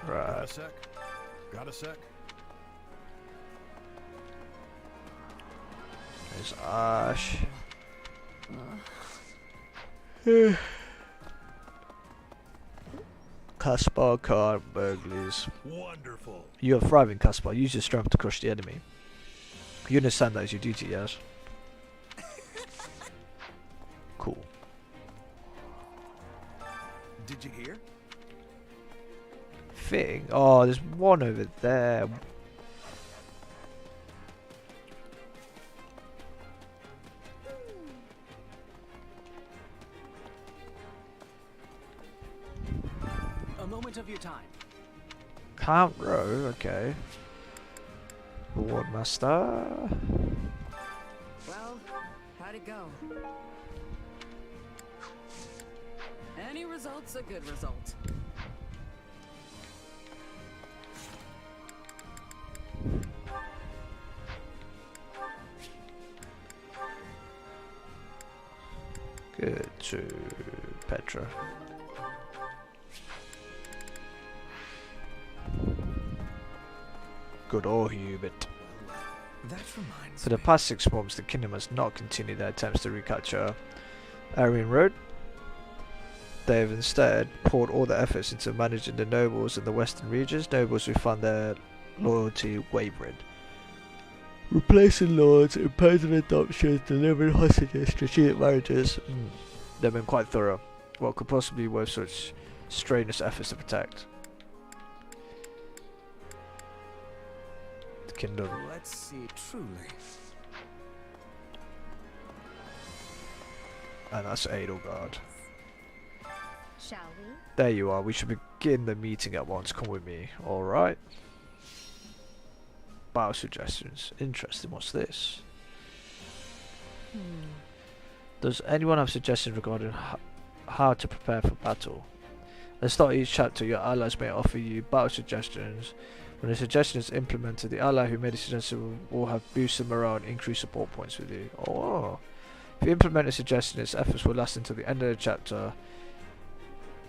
Right. Got a sec? Got a sec? There's Ash. Caspar car burglaries. Wonderful. You are thriving, Caspar. Use your strength to crush the enemy. You understand that is your duty, yes? Cool. Did you hear? Thing? Oh, there's one over there. A moment of your time. Count row, okay. Board master. Well, how'd it go? Any result's a good result. Good to Petra. Good old Hubert. That reminds For the past 6 months, the kingdom has not continued their attempts to recapture Aryan Road. They have instead poured all their efforts into managing the nobles in the western regions, nobles who found their loyalty wavering. Replacing lords, imposing adoptions, delivering hostages, strategic marriages. They've been quite thorough. What could possibly be worth such strenuous efforts to protect the kingdom? Let's see, truly. And that's Edelgard. Shall we? There you are. We should begin the meeting at once. Come with me. Alright. Battle suggestions. Interesting. What's this? Does anyone have suggestions regarding how to prepare for battle? At the start of each chapter, your allies may offer you battle suggestions. When a suggestion is implemented, the ally who made the suggestion will have boosted morale and increased support points with you. Oh. If you implement a suggestion, its efforts will last until the end of the chapter.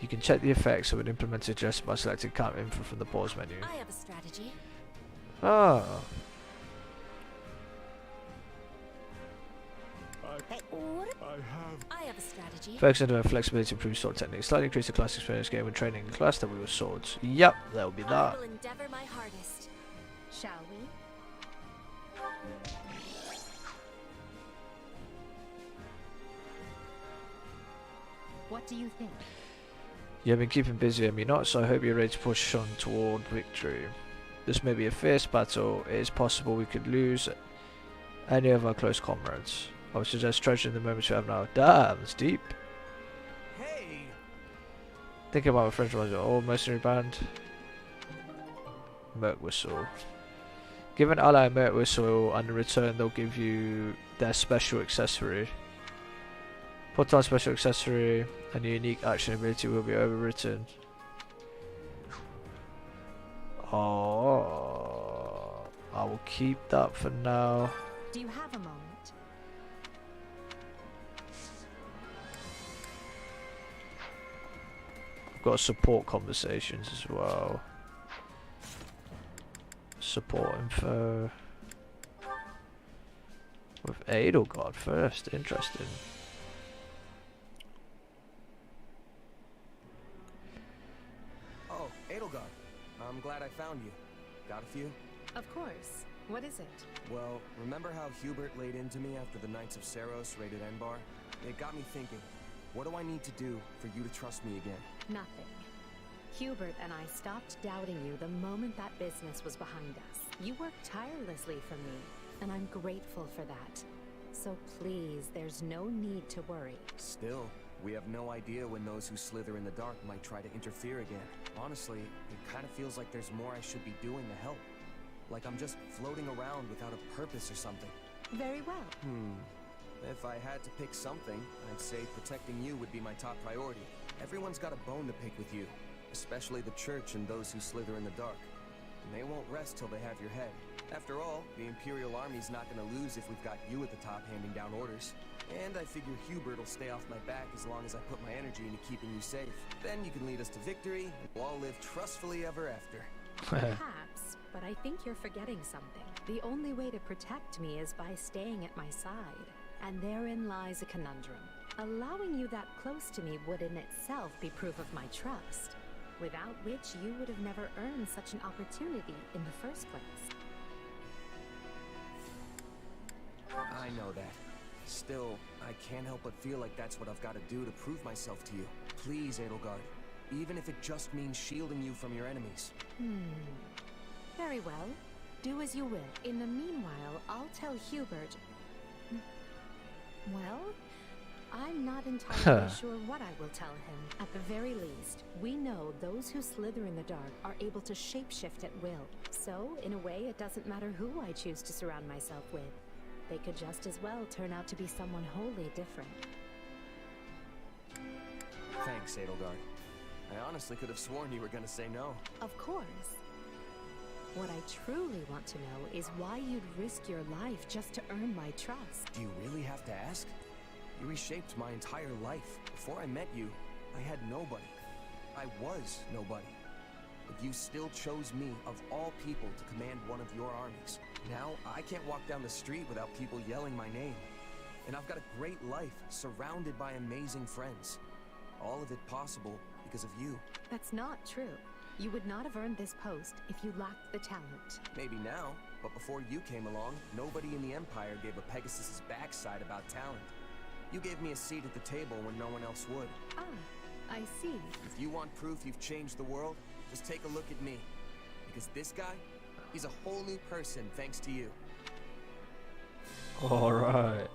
You can check the effects of an implemented suggestion by selecting Count Info from the pause menu. I have a strategy. Ah. Hey, what? I have a strategy. Focus on flexibility to improve sword techniques. Slightly increase the class experience game when training in class that we with swords. Yep, that will be I that. will endeavor my hardest. Shall we? What do you think? You have been keeping busy, have you not? So I hope you're ready to push on toward victory. This may be a fierce battle. It is possible we could lose any of our close comrades. I would suggest treasuring the moments we have now. Damn, it's deep. Hey! Thinking about my friends was an old mercenary band. Merc Whistle. Give an ally a Merc Whistle and in return they'll give you their special accessory. Put on special accessory and your unique action ability will be overwritten. Oh, I will keep that for now. Do you have a moment? I've got support conversations as well. Support info. With Edelgard first, interesting. Oh, Edelgard. I'm glad I found you. Got a few? Of course. What is it? Well, remember how Hubert laid into me after the Knights of Seros raided Enbarr? It got me thinking, what do I need to do for you to trust me again? Nothing. Hubert and I stopped doubting you the moment that business was behind us. You worked tirelessly for me, and I'm grateful for that. So please, there's no need to worry. Still, we have no idea when those who slither in the dark might try to interfere again. Honestly, it kind of feels like there's more I should be doing to help. Like I'm just floating around without a purpose or something. Very well. If I had to pick something, I'd say protecting you would be my top priority. Everyone's got a bone to pick with you, especially the church and those who slither in the dark. And they won't rest till they have your head. After all, the Imperial Army's not gonna lose if we've got you at the top handing down orders. And I figure Hubert will stay off my back as long as I put my energy into keeping you safe. Then you can lead us to victory, and we'll all live trustfully ever after. Perhaps, but I think you're forgetting something. The only way to protect me is by staying at my side. And therein lies a conundrum. Allowing you that close to me would in itself be proof of my trust, without which you would have never earned such an opportunity in the first place. I know that. Still, I can't help but feel like that's what I've got to do to prove myself to you. Please, Edelgard. Even if it just means shielding you from your enemies. Very well. Do as you will. In the meanwhile, I'll tell Hubert... Well, I'm not entirely sure what I will tell him. At the very least, we know those who slither in the dark are able to shapeshift at will. So, in a way, it doesn't matter who I choose to surround myself with. They could just as well turn out to be someone wholly different. Thanks, Edelgard. I honestly could have sworn you were gonna say no. Of course. What I truly want to know is why you'd risk your life just to earn my trust. Do you really have to ask? You reshaped my entire life. Before I met you, I had nobody. I was nobody. But you still chose me, of all people, to command one of your armies. Now, I can't walk down the street without people yelling my name. And I've got a great life, surrounded by amazing friends. All of it possible because of you. That's not true. You would not have earned this post if you lacked the talent. Maybe now, but before you came along, nobody in the Empire gave a Pegasus's backside about talent. You gave me a seat at the table when no one else would. Ah, I see. If you want proof you've changed the world, just take a look at me. Because this guy, he's a whole new person thanks to you. Alright.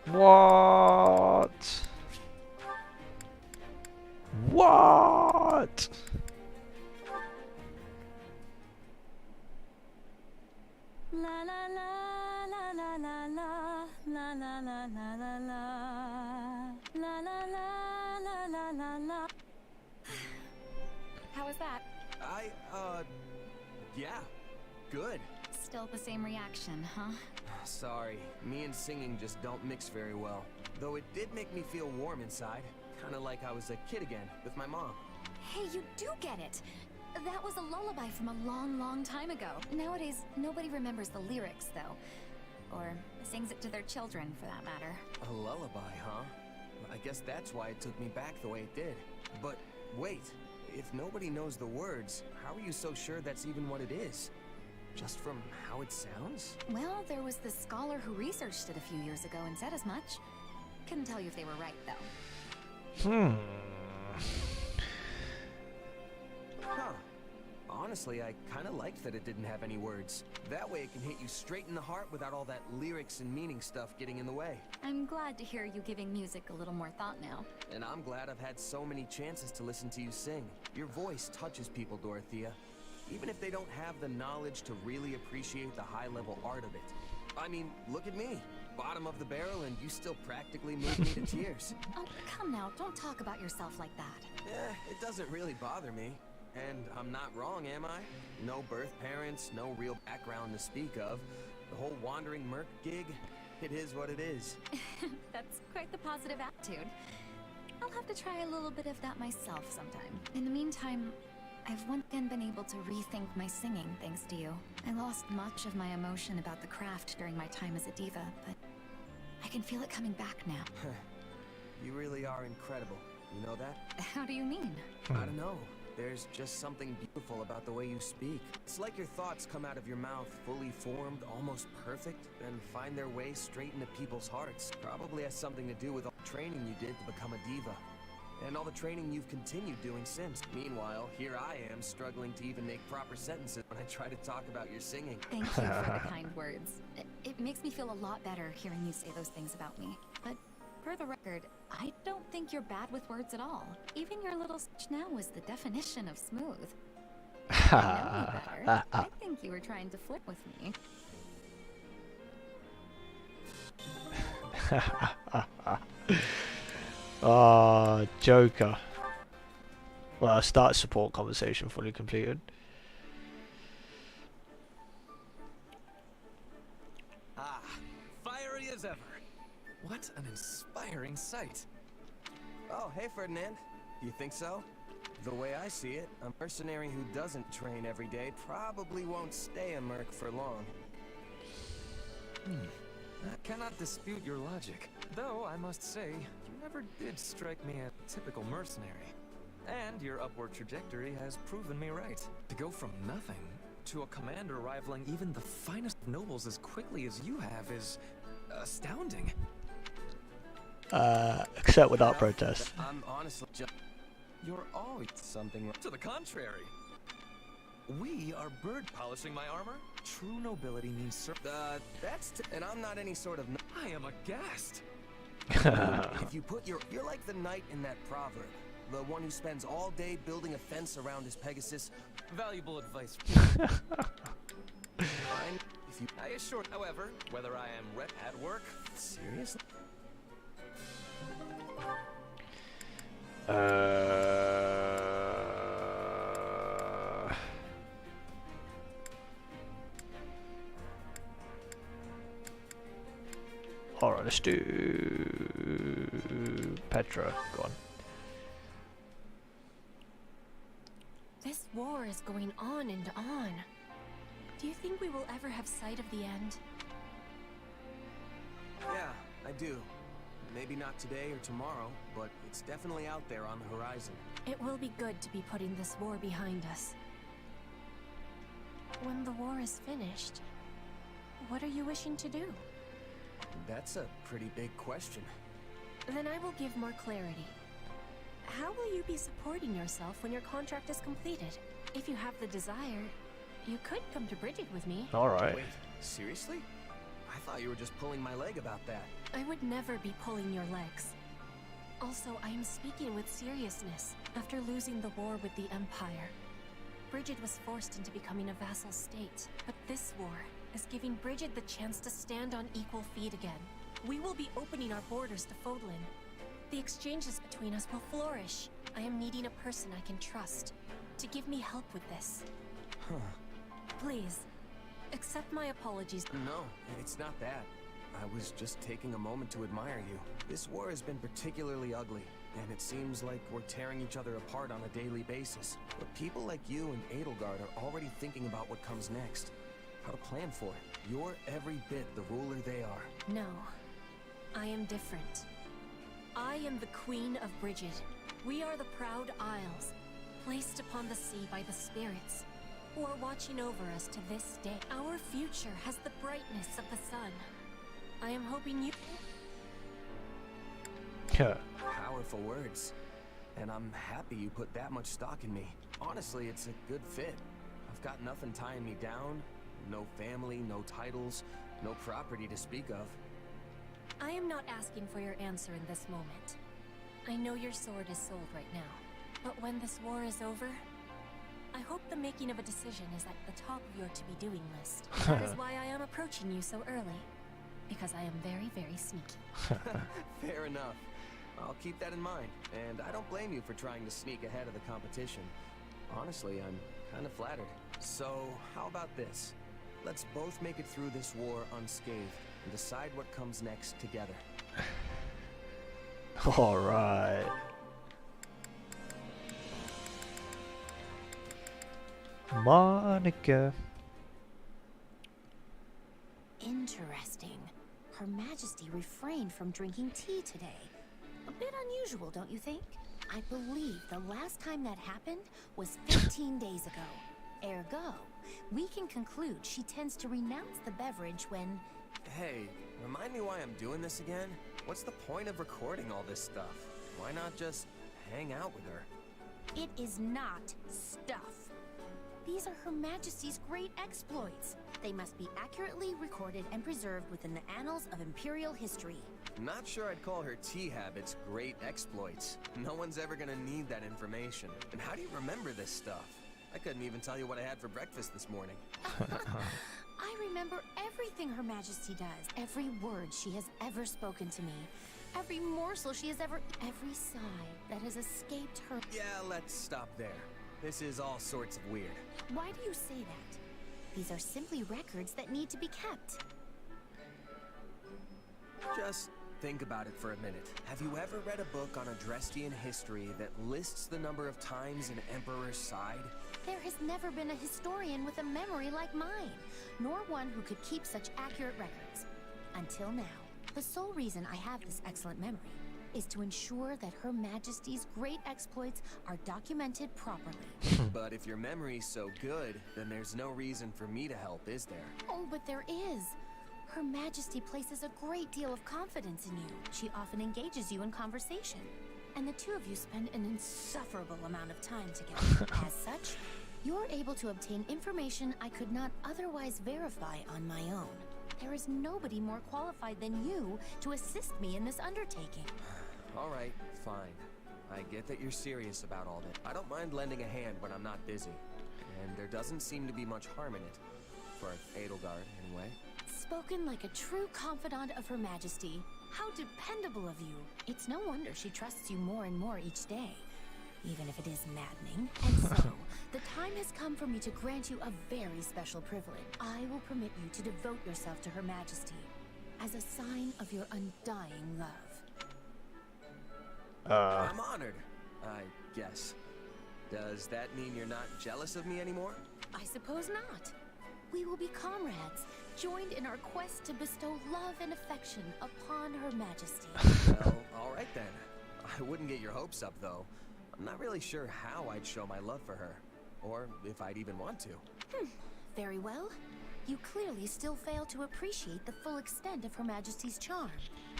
What? What? La la la la la la la la la la la la la la la la la la. How was that? Yeah, good. Still the same reaction, huh? Sorry, me and singing just don't mix very well. Though it did make me feel warm inside. Kinda like I was a kid again, with my mom. Hey, you do get it! That was a lullaby from a long, long time ago. Nowadays, nobody remembers the lyrics, though. Or sings it to their children, for that matter. A lullaby, huh? I guess that's why it took me back the way it did. But wait, if nobody knows the words, how are you so sure that's even what it is? Just from how it sounds? Well, there was this scholar who researched it a few years ago and said as much. Couldn't tell you if they were right, though. Huh. Honestly, I kinda liked that it didn't have any words. That way it can hit you straight in the heart without all that lyrics and meaning stuff getting in the way. I'm glad to hear you giving music a little more thought now. And I'm glad I've had so many chances to listen to you sing. Your voice touches people, Dorothea. Even if they don't have the knowledge to really appreciate the high-level art of it. I mean, look at me. Bottom of the barrel, and you still practically move me to tears. Oh, come now, don't talk about yourself like that. It doesn't really bother me. And I'm not wrong, am I? No birth parents, no real background to speak of. The whole wandering merc gig, it is what it is. That's quite the positive attitude. I'll have to try a little bit of that myself sometime. In the meantime, I've once again been able to rethink my singing thanks to you. I lost much of my emotion about the craft during my time as a diva, but I can feel it coming back now. You really are incredible. You know that? How do you mean? I don't know. There's just something beautiful about the way you speak. It's like your thoughts come out of your mouth fully formed, almost perfect, and find their way straight into people's hearts. Probably has something to do with all the training you did to become a diva. And all the training you've continued doing since. Meanwhile, here I am struggling to even make proper sentences when I try to talk about your singing. Thank you for the kind words. It makes me feel a lot better hearing you say those things about me. But for the record, I don't think you're bad with words at all. Even your little speech now was the definition of smooth. I know you better. I think you were trying to flirt with me. Ah, Joker. Well, start support conversation fully completed. Ah, fiery as ever. What an inspiring sight. Oh, hey, Ferdinand. You think so? The way I see it, a mercenary who doesn't train every day probably won't stay a merc for long. I cannot dispute your logic. Though, I must say, you never did strike me as a typical mercenary. And your upward trajectory has proven me right. To go from nothing to a commander rivaling even the finest of nobles as quickly as you have is astounding. Except without protest. I'm honestly just... You're always something wrong. To the contrary. We are bird polishing my armor. True nobility means and I'm not any sort of... I am aghast. If you put you're like the knight in that proverb. The one who spends all day building a fence around his Pegasus. Valuable advice. I assure, however, whether I am at work... Seriously? Alright, let's do Petra. Go on. This war is going on and on. Do you think we will ever have sight of the end? Yeah, I do. Maybe not today or tomorrow, but it's definitely out there on the horizon. It will be good to be putting this war behind us. When the war is finished, what are you wishing to do? That's a pretty big question. Then I will give more clarity. How will you be supporting yourself when your contract is completed? If you have the desire, you could come to Bridget with me. Alright. Wait, seriously? I thought you were just pulling my leg about that. I would never be pulling your legs. Also, I am speaking with seriousness. After losing the war with the Empire, Bridget was forced into becoming a vassal state. But this war is giving Bridget the chance to stand on equal feet again. We will be opening our borders to Fódlan. The exchanges between us will flourish. I am needing a person I can trust to give me help with this. Huh. Please, accept my apologies. No, it's not that. I was just taking a moment to admire you. This war has been particularly ugly, and it seems like we're tearing each other apart on a daily basis. But people like you and Edelgard are already thinking about what comes next. How to plan for it. You're every bit the ruler they are. No, I am different. I am the Queen of Bridget. We are the proud Isles, placed upon the sea by the spirits, who are watching over us to this day. Our future has the brightness of the sun. I am hoping you... Powerful words. And I'm happy you put that much stock in me. Honestly, it's a good fit. I've got nothing tying me down. No family, no titles, no property to speak of. I am not asking for your answer in this moment. I know your sword is sold right now. But when this war is over, I hope the making of a decision is at the top of your to-be-doing list. That is why I am approaching you so early. Because I am very, very sneaky. Fair enough. I'll keep that in mind. And I don't blame you for trying to sneak ahead of the competition. Honestly, I'm kind of flattered. So, how about this? Let's both make it through this war unscathed and decide what comes next together. Alright. Monica. Interesting. Her Majesty refrained from drinking tea today. A bit unusual, don't you think? I believe the last time that happened was 15 days ago. Ergo, we can conclude she tends to renounce the beverage when... Hey, remind me why I'm doing this again? What's the point of recording all this stuff? Why not just hang out with her? It is not stuff. These are Her Majesty's great exploits. They must be accurately recorded and preserved within the annals of Imperial history. Not sure I'd call her tea habits great exploits. No one's ever gonna need that information. And how do you remember this stuff? I couldn't even tell you what I had for breakfast this morning. I remember everything Her Majesty does. Every word she has ever spoken to me. Every morsel she has every sigh that has escaped her. Yeah, let's stop there. This is all sorts of weird. Why do you say that? These are simply records that need to be kept. Just think about it for a minute. Have you ever read a book on Adrestian history that lists the number of times an emperor sighed? There has never been a historian with a memory like mine, nor one who could keep such accurate records. Until now. The sole reason I have this excellent memory is to ensure that Her Majesty's great exploits are documented properly. But if your memory's so good, then there's no reason for me to help, is there? Oh, but there is. Her Majesty places a great deal of confidence in you. She often engages you in conversation. And the two of you spend an insufferable amount of time together. As such, you're able to obtain information I could not otherwise verify on my own. There is nobody more qualified than you to assist me in this undertaking. All right, fine. I get that you're serious about all this. I don't mind lending a hand when I'm not busy. And there doesn't seem to be much harm in it. For Edelgard, anyway. Spoken like a true confidant of Her Majesty. How dependable of you. It's no wonder she trusts you more and more each day. Even if it is maddening. And so, the time has come for me to grant you a very special privilege. I will permit you to devote yourself to Her Majesty as a sign of your undying love. I'm honored, I guess. Does that mean you're not jealous of me anymore? I suppose not. We will be comrades, joined in our quest to bestow love and affection upon Her Majesty. Well, all right then. I wouldn't get your hopes up, though. I'm not really sure how I'd show my love for her, or if I'd even want to. Very well. You clearly still fail to appreciate the full extent of Her Majesty's charm.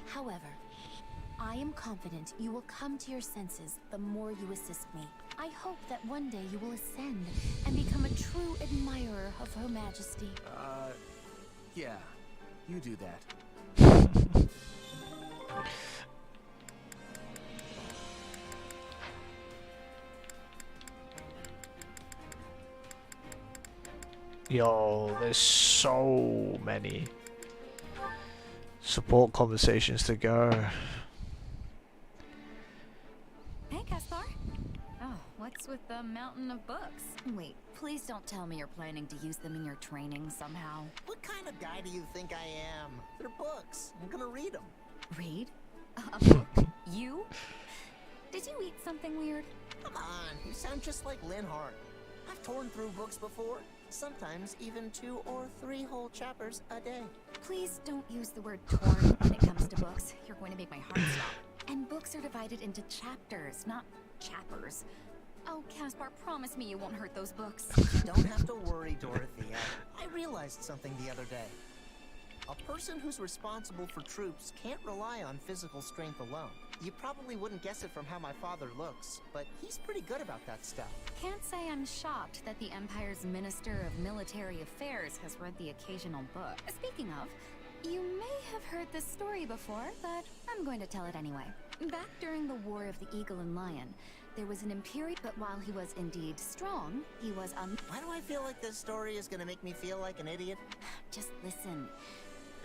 However, I am confident you will come to your senses the more you assist me. I hope that one day you will ascend and become a true admirer of Her Majesty. Yeah, you do that. Yo, there's so many support conversations to go. Hey, Caspar. Oh, what's with the mountain of books? Wait, please don't tell me you're planning to use them in your training somehow. What kind of guy do you think I am? They're books. I'm gonna read them. Read? A book? You? Did you eat something weird? Come on, you sound just like Linhart. I've torn through books before. Sometimes even 2 or 3 whole chapters a day. Please don't use the word torn when it comes to books. You're going to make my heart stop. And books are divided into chapters, not chappers. Oh, Caspar, promise me you won't hurt those books. You don't have to worry, Dorothea. I realized something the other day. A person who's responsible for troops can't rely on physical strength alone. You probably wouldn't guess it from how my father looks, but he's pretty good about that stuff. Can't say I'm shocked that the Empire's Minister of Military Affairs has read the occasional book. Speaking of, you may have heard this story before, but I'm going to tell it anyway. Back during the War of the Eagle and Lion, there was an Imperial, but while he was indeed strong, he was Why do I feel like this story is gonna make me feel like an idiot? Just listen.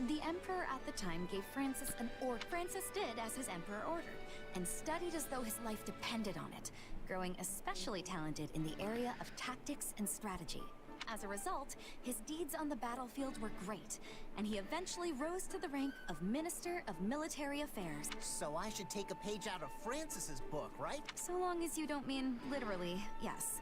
The Emperor at the time gave Francis an order. Francis did as his Emperor ordered, and studied as though his life depended on it, growing especially talented in the area of tactics and strategy. As a result, his deeds on the battlefield were great, and he eventually rose to the rank of Minister of Military Affairs. So I should take a page out of Francis's book, right? So long as you don't mean literally, yes.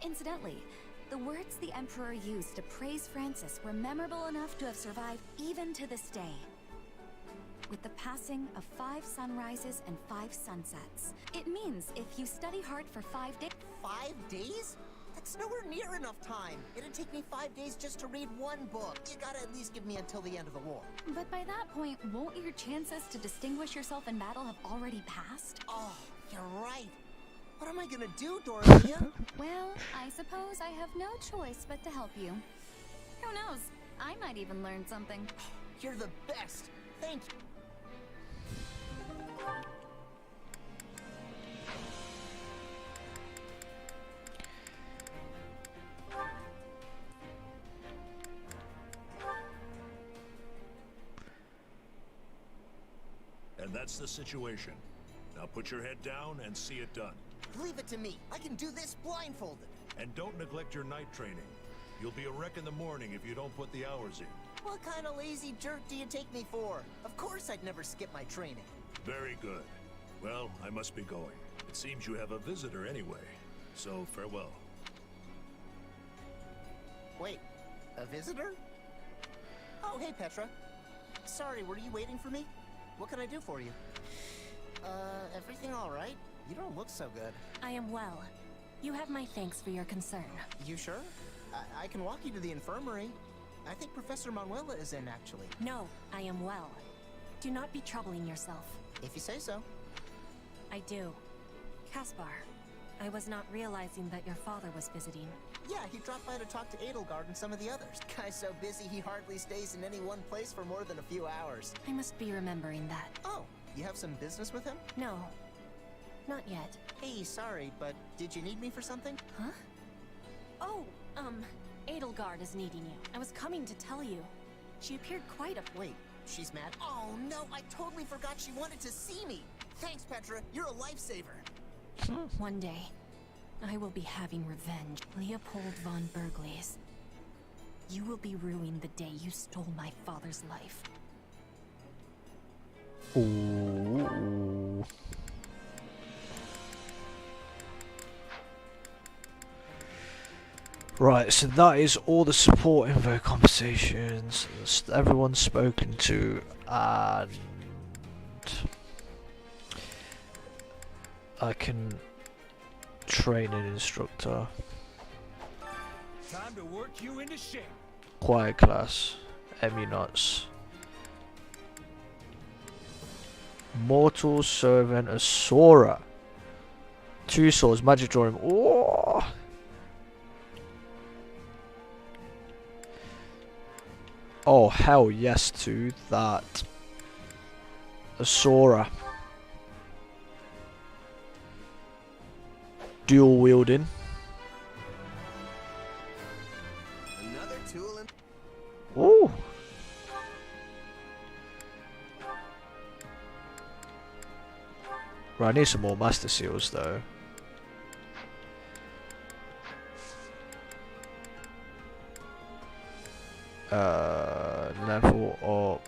Incidentally, the words the Emperor used to praise Francis were memorable enough to have survived even to this day. With the passing of 5 sunrises and 5 sunsets. It means if you study hard for 5 days... 5 days? That's nowhere near enough time. It'd take me 5 days just to read one book. You gotta at least give me until the end of the war. But by that point, won't your chances to distinguish yourself in battle have already passed? Oh, you're right. What am I gonna do, Dorothea? Well, I suppose I have no choice but to help you. Who knows? I might even learn something. You're the best. Thank you. And that That's the situation. Now put your head down and see it done. Leave it to me. I can do this blindfolded. And don't neglect your night training. You'll be a wreck in the morning if you don't put the hours in. What kind of lazy jerk do you take me for? Of course I'd never skip my training. Very good. Well, I must be going. It seems you have a visitor anyway. So farewell. Wait, a visitor? Oh, hey Petra. Sorry, were you waiting for me? What can I do for you? Everything all right? You don't look so good. I am well. You have my thanks for your concern. You sure? I can walk you to the infirmary. I think Professor Manuela is in, actually. No, I am well. Do not be troubling yourself. If you say so. I do. Caspar, I was not realizing that your father was visiting. Yeah, he dropped by to talk to Edelgard and some of the others. Guy's so busy he hardly stays in any one place for more than a few hours. I must be remembering that. Oh, you have some business with him? No, not yet. Hey, sorry, but did you need me for something? Huh? Oh, Edelgard is needing you. I was coming to tell you. She appeared quite a... Wait, she's mad? Oh no, I totally forgot she wanted to see me! Thanks, Petra, you're a lifesaver! One day, I will be having revenge. Leopold von Bergles. You will be ruining the day you stole my father's life. Ooh. Right, so that is all the support info conversations. Everyone's spoken to, and I can train an instructor. Time to work you into shape. Quiet class, Emunuts. Mortal Servant Asura. 2 swords, magic drawing. Oh! Oh, hell yes to that. Asura. Dual wielding. Another tool in... Ooh. Right, I need some more master seals though. Level up.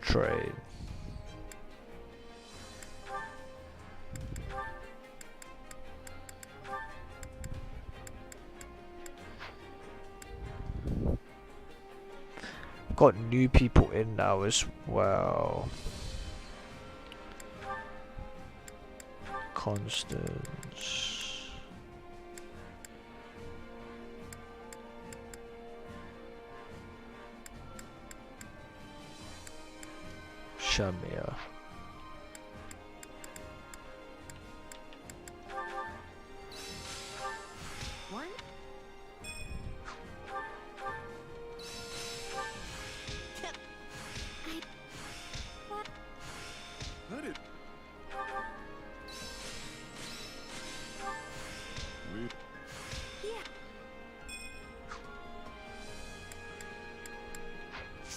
Trade. Got new people in now as well. Constance. Shamia. One? Let it.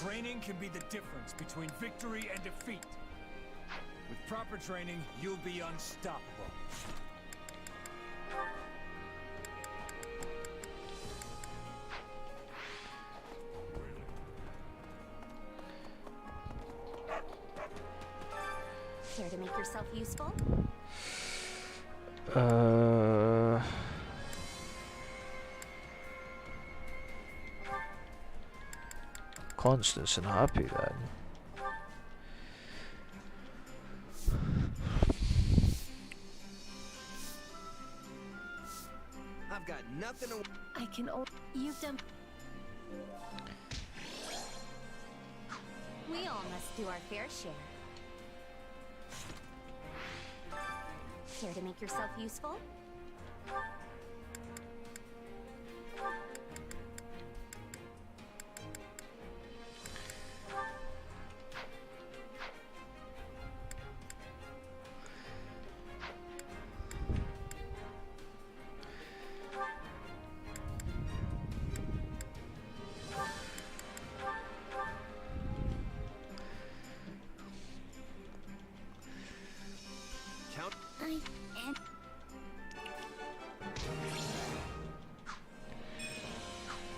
Training can be the difference between victory and defeat. With proper training, you'll be unstoppable. Care to make yourself useful? Constance and happy then. nothing to... I can you've done... We all must do our fair share. Care to make yourself useful?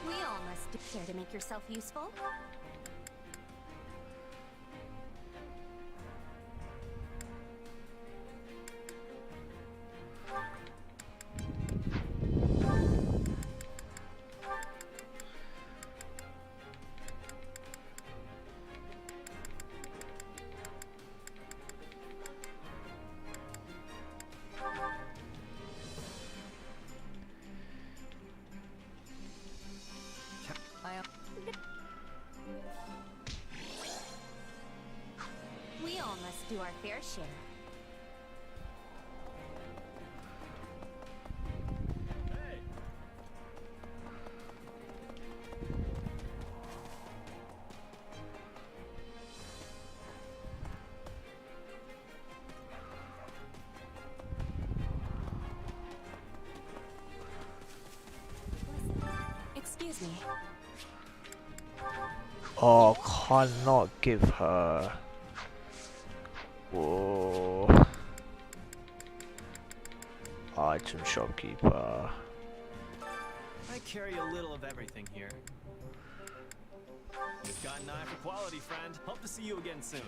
We all must care to make yourself useful. We all must do our fair share. Excuse me. Oh, cannot give her. Whoa. Item shopkeeper. I carry a little of everything here. You've got an eye for quality, friend. Hope to see you again soon.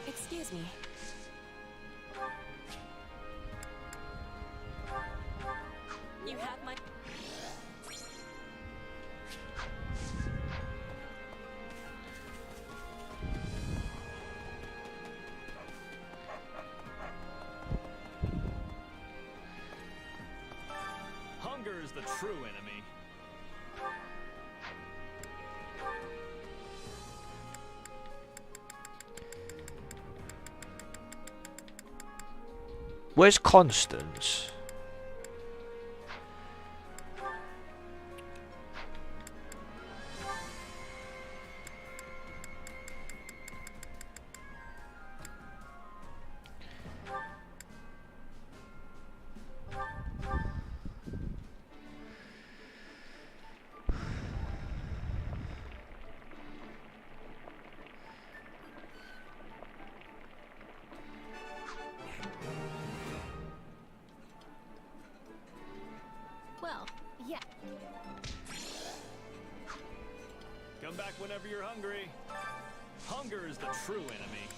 Excuse me. You have my... Hunger is the true enemy. Where's Constance? Well, yeah. Come back whenever you're hungry. Hunger is the true enemy.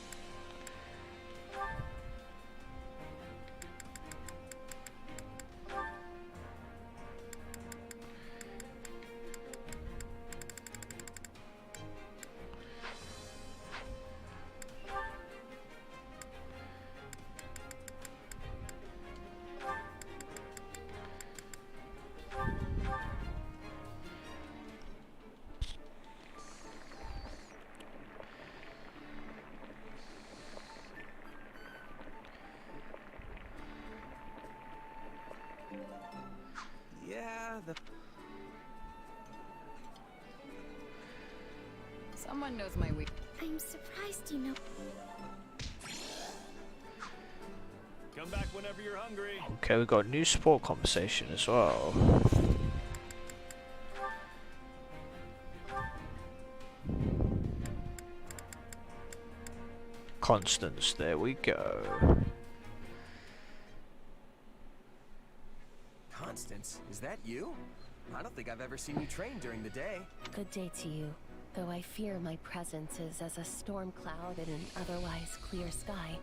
Yeah, Someone knows my weak. I'm surprised you know. Come back whenever you're hungry. Okay, we got a new sport conversation as well. Constance, there we go. Constance, is that you? I don't think I've ever seen you train during the day. Good day to you. Though I fear my presence is as a storm cloud in an otherwise clear sky.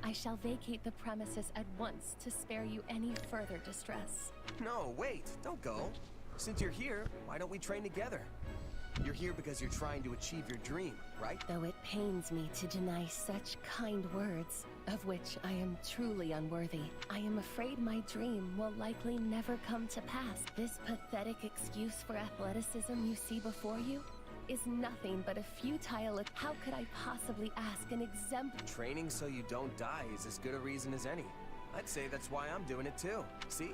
I shall vacate the premises at once to spare you any further distress. No, wait, don't go. Since you're here, why don't we train together? You're here because you're trying to achieve your dream, right? Though it pains me to deny such kind words, of which I am truly unworthy, I am afraid my dream will likely never come to pass. This pathetic excuse for athleticism you see before you is nothing but a futile. How could I possibly ask an exempt? Training so you don't die is as good a reason as any. I'd say that's why I'm doing it too. See?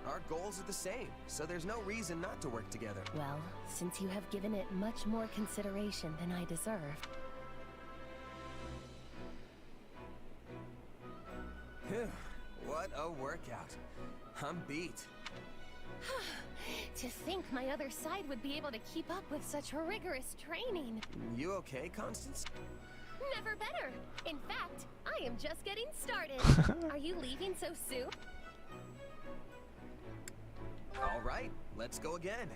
Our goals are the same, so there's no reason not to work together. Well, since you have given it much more consideration than I deserve. Phew, what a workout. I'm beat. To think my other side would be able to keep up with such rigorous training. You okay, Constance? Never better. In fact, I am just getting started. Are you leaving so soon? All right, let's go again.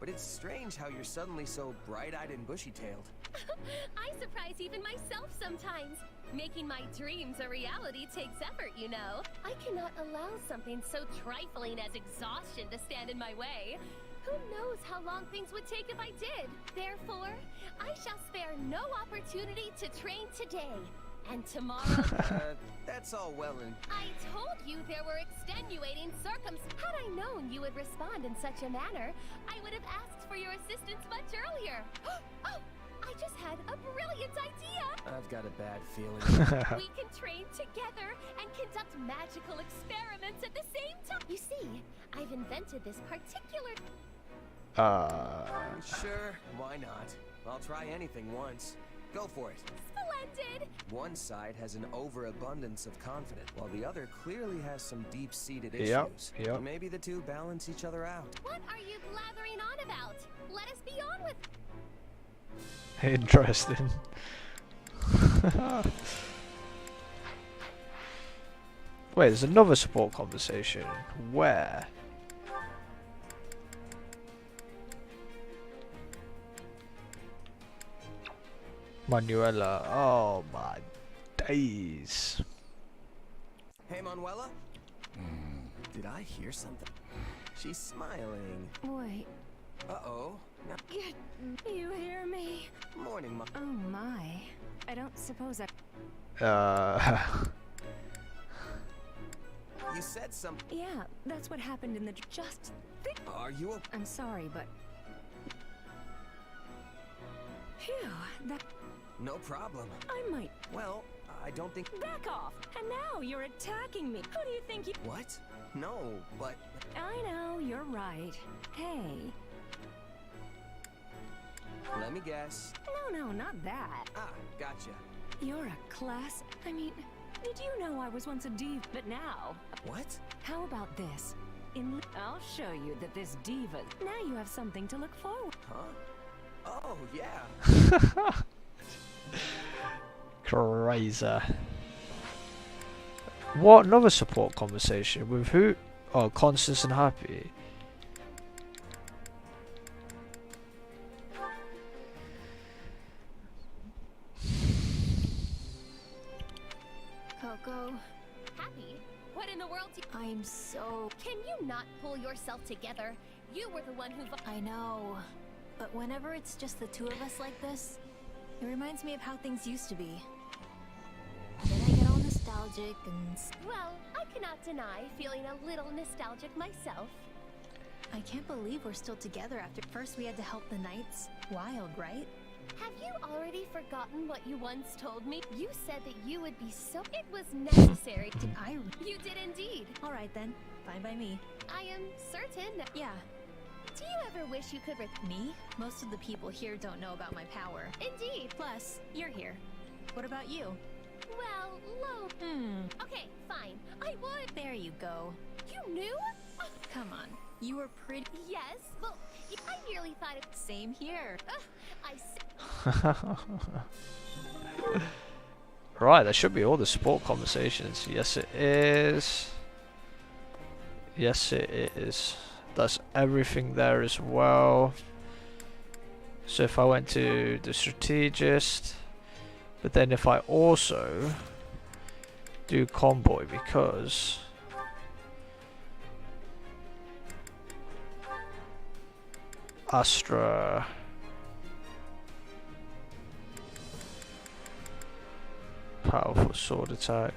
But it's strange how you're suddenly so bright-eyed and bushy-tailed. I surprise even myself sometimes. Making my dreams a reality takes effort, you know. I cannot allow something so trifling as exhaustion to stand in my way. Who knows how long things would take if I did? Therefore, I shall spare no opportunity to train today. And tomorrow... That's all well and... I told you there were extenuating circumstances. Had I known you would respond in such a manner, I would have asked for your assistance much earlier. Oh, I just had a brilliant idea! I've got a bad feeling. We can train together and conduct magical experiments at the same time. You see, I've invented this particular... Sure, why not? I'll try anything once. Go for it. Splendid! One side has an overabundance of confidence, while the other clearly has some deep-seated issues. Yep. Maybe the two balance each other out. What are you blathering on about? Let us be on with... Interesting. Wait, there's another support conversation. Where? Manuela. Oh my days. Hey, Manuela? Did I hear something? She's smiling. Wait. Uh-oh. You hear me? Morning, Ma. Oh my. I don't suppose I... You said something. Yeah, that's what happened in the... Just think... Are you a... I'm sorry, but... Phew, that... No problem. I might... Well, I don't think... Back off! And now you're attacking me! Who do you think you... What? No, but... I know, you're right. Hey. Let me guess. No, not that. Ah, gotcha. You're a class... I mean, did you know I was once a diva? But now... What? How about this? I'll show you that this diva... Now you have something to look forward... Huh? Oh, yeah. Crazy. What? Another support conversation with who? Oh, Constance and Happy. Coco. Happy? What in the world? I'm so... Can you not pull yourself together? You were the one who... I know. But whenever it's just the two of us like this, it reminds me of how things used to be. Then I get all nostalgic and... Well, I cannot deny feeling a little nostalgic myself. I can't believe we're still together after first we had to help the knights. Wild, right? Have you already forgotten what you once told me? You said that you would be so... It was necessary. Did I? You did indeed. All right then. Fine by me. I am certain. Yeah. Do you ever wish you could... Me? Most of the people here don't know about my power. Indeed. Plus, you're here. What about you? Well, Okay, fine. I would. There you go. You knew? Come on. You were pretty... Yes. Well, I merely thought it... Same here. Right, that should be all the support conversations. Yes, it is. Yes, it is. That's everything there as well. So if I went to the strategist, but then if I also do convoy, because Astra. Powerful sword attack.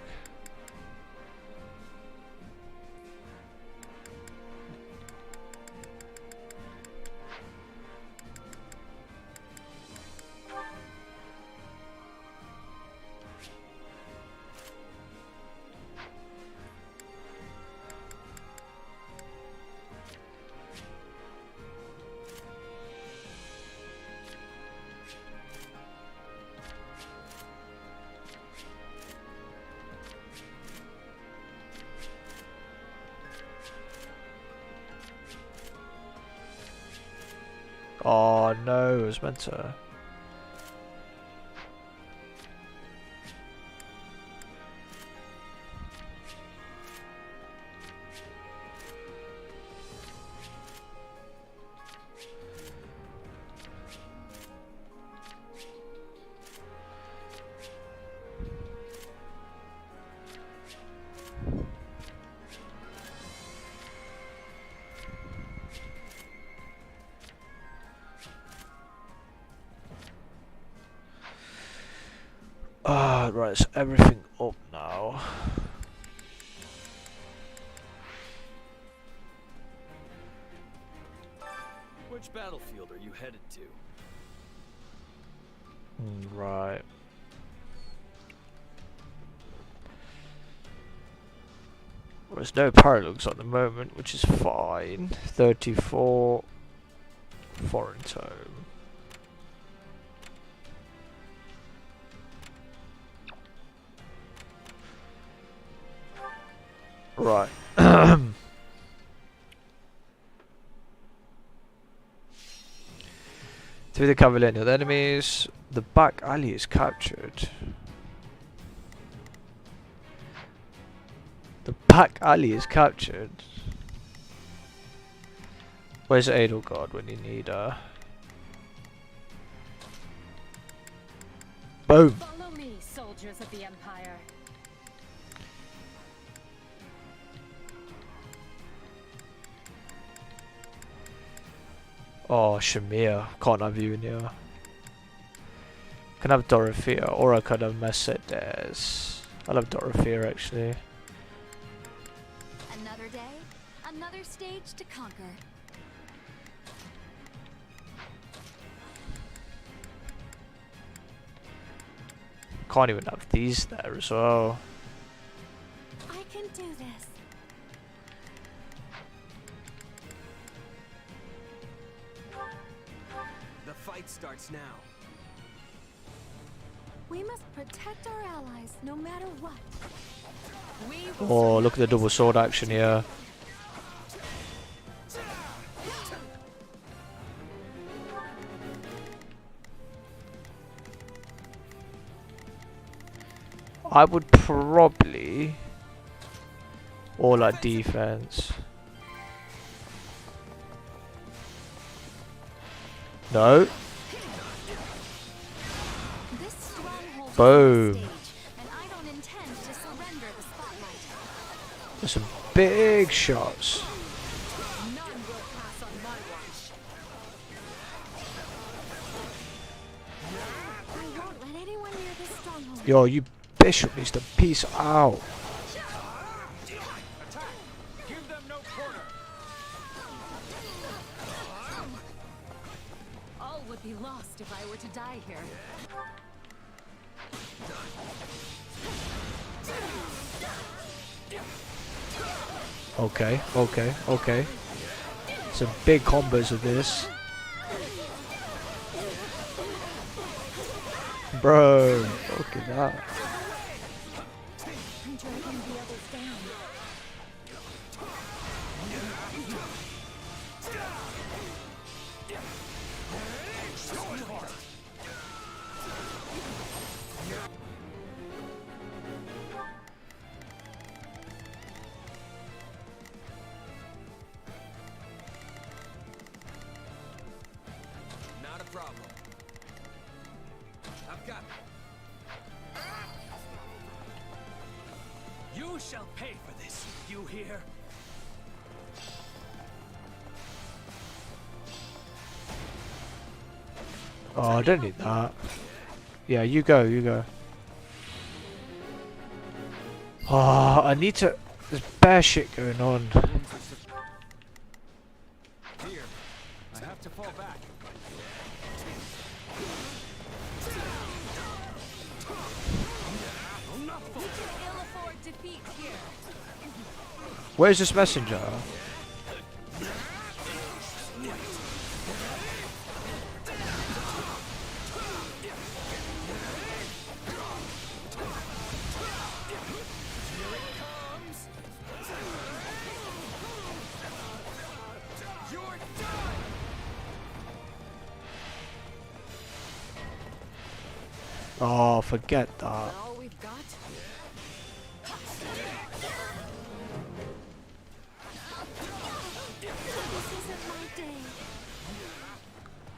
Oh no, it was meant to. Ah, right, so everything up now. Which battlefield are you headed to? Right. Well, there's no paralogs at the moment, which is fine. 34 foreign tome. Right. Through the cavalier of enemies, the back alley is captured. The back alley is captured. Where's Edelgard when you need her? Boom! Follow me, soldiers of the Empire. Oh, Shamir. Can't have you in here. Can have Dorothea, or I could have Mercedes. I'll have Dorothea actually. Another day, another stage to conquer. Can't even have these there as well. I can do this. The fight starts now. We must protect our allies no matter what. Oh, look at the double sword action here. I would probably all our defense. No. Boom. There's some big shots. Yo, you bishop needs to peace out. Give them no quarter. All would be lost if I were to die here. Okay, okay, okay. Some big combos of this. Bro, look at that. Not a problem. I've got it. You shall pay for this, you hear? Oh, I don't need that. Yeah, you go, you go. Oh, I need to... There's bare shit going on. Here, I have to fall back. Where's this messenger? Oh, forget that. All we've got?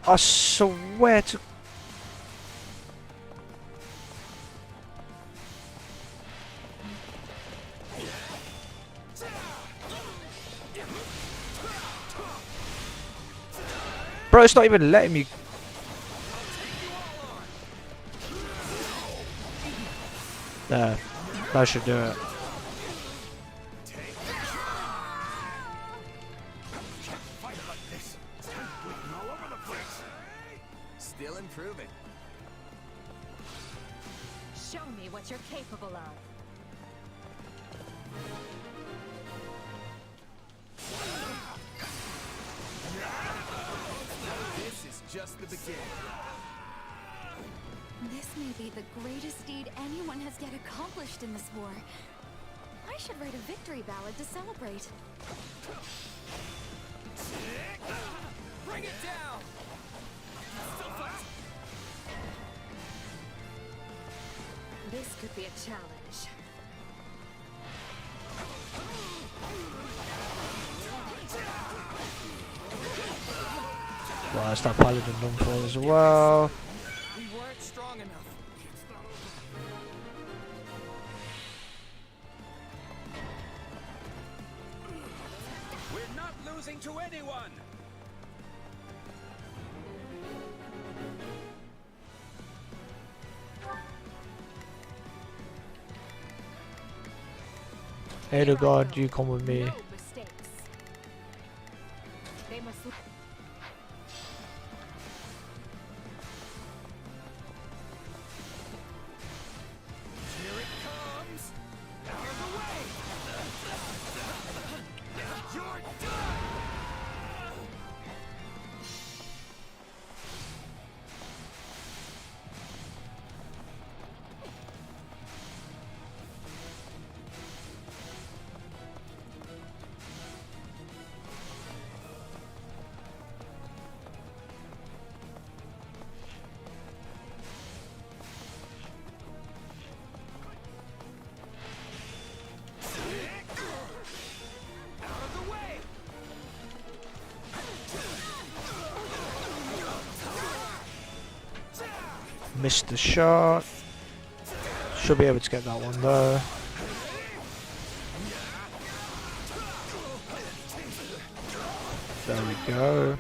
I swear to... Bro, it's not even letting me... There. That should do it. Still improving. Show me what you're capable of. This is just the beginning. This may be the greatest deed anyone has yet accomplished in this war. I should write a victory ballad to celebrate. Bring it down! This could be a challenge. Well, that's that paladin done for as well. We weren't strong enough. We're not losing to anyone! Hey, the god, you come with me. No mistakes. They must. Here it comes! Out of the way! You're done! Missed the shot. Should be able to get that one though. There we go.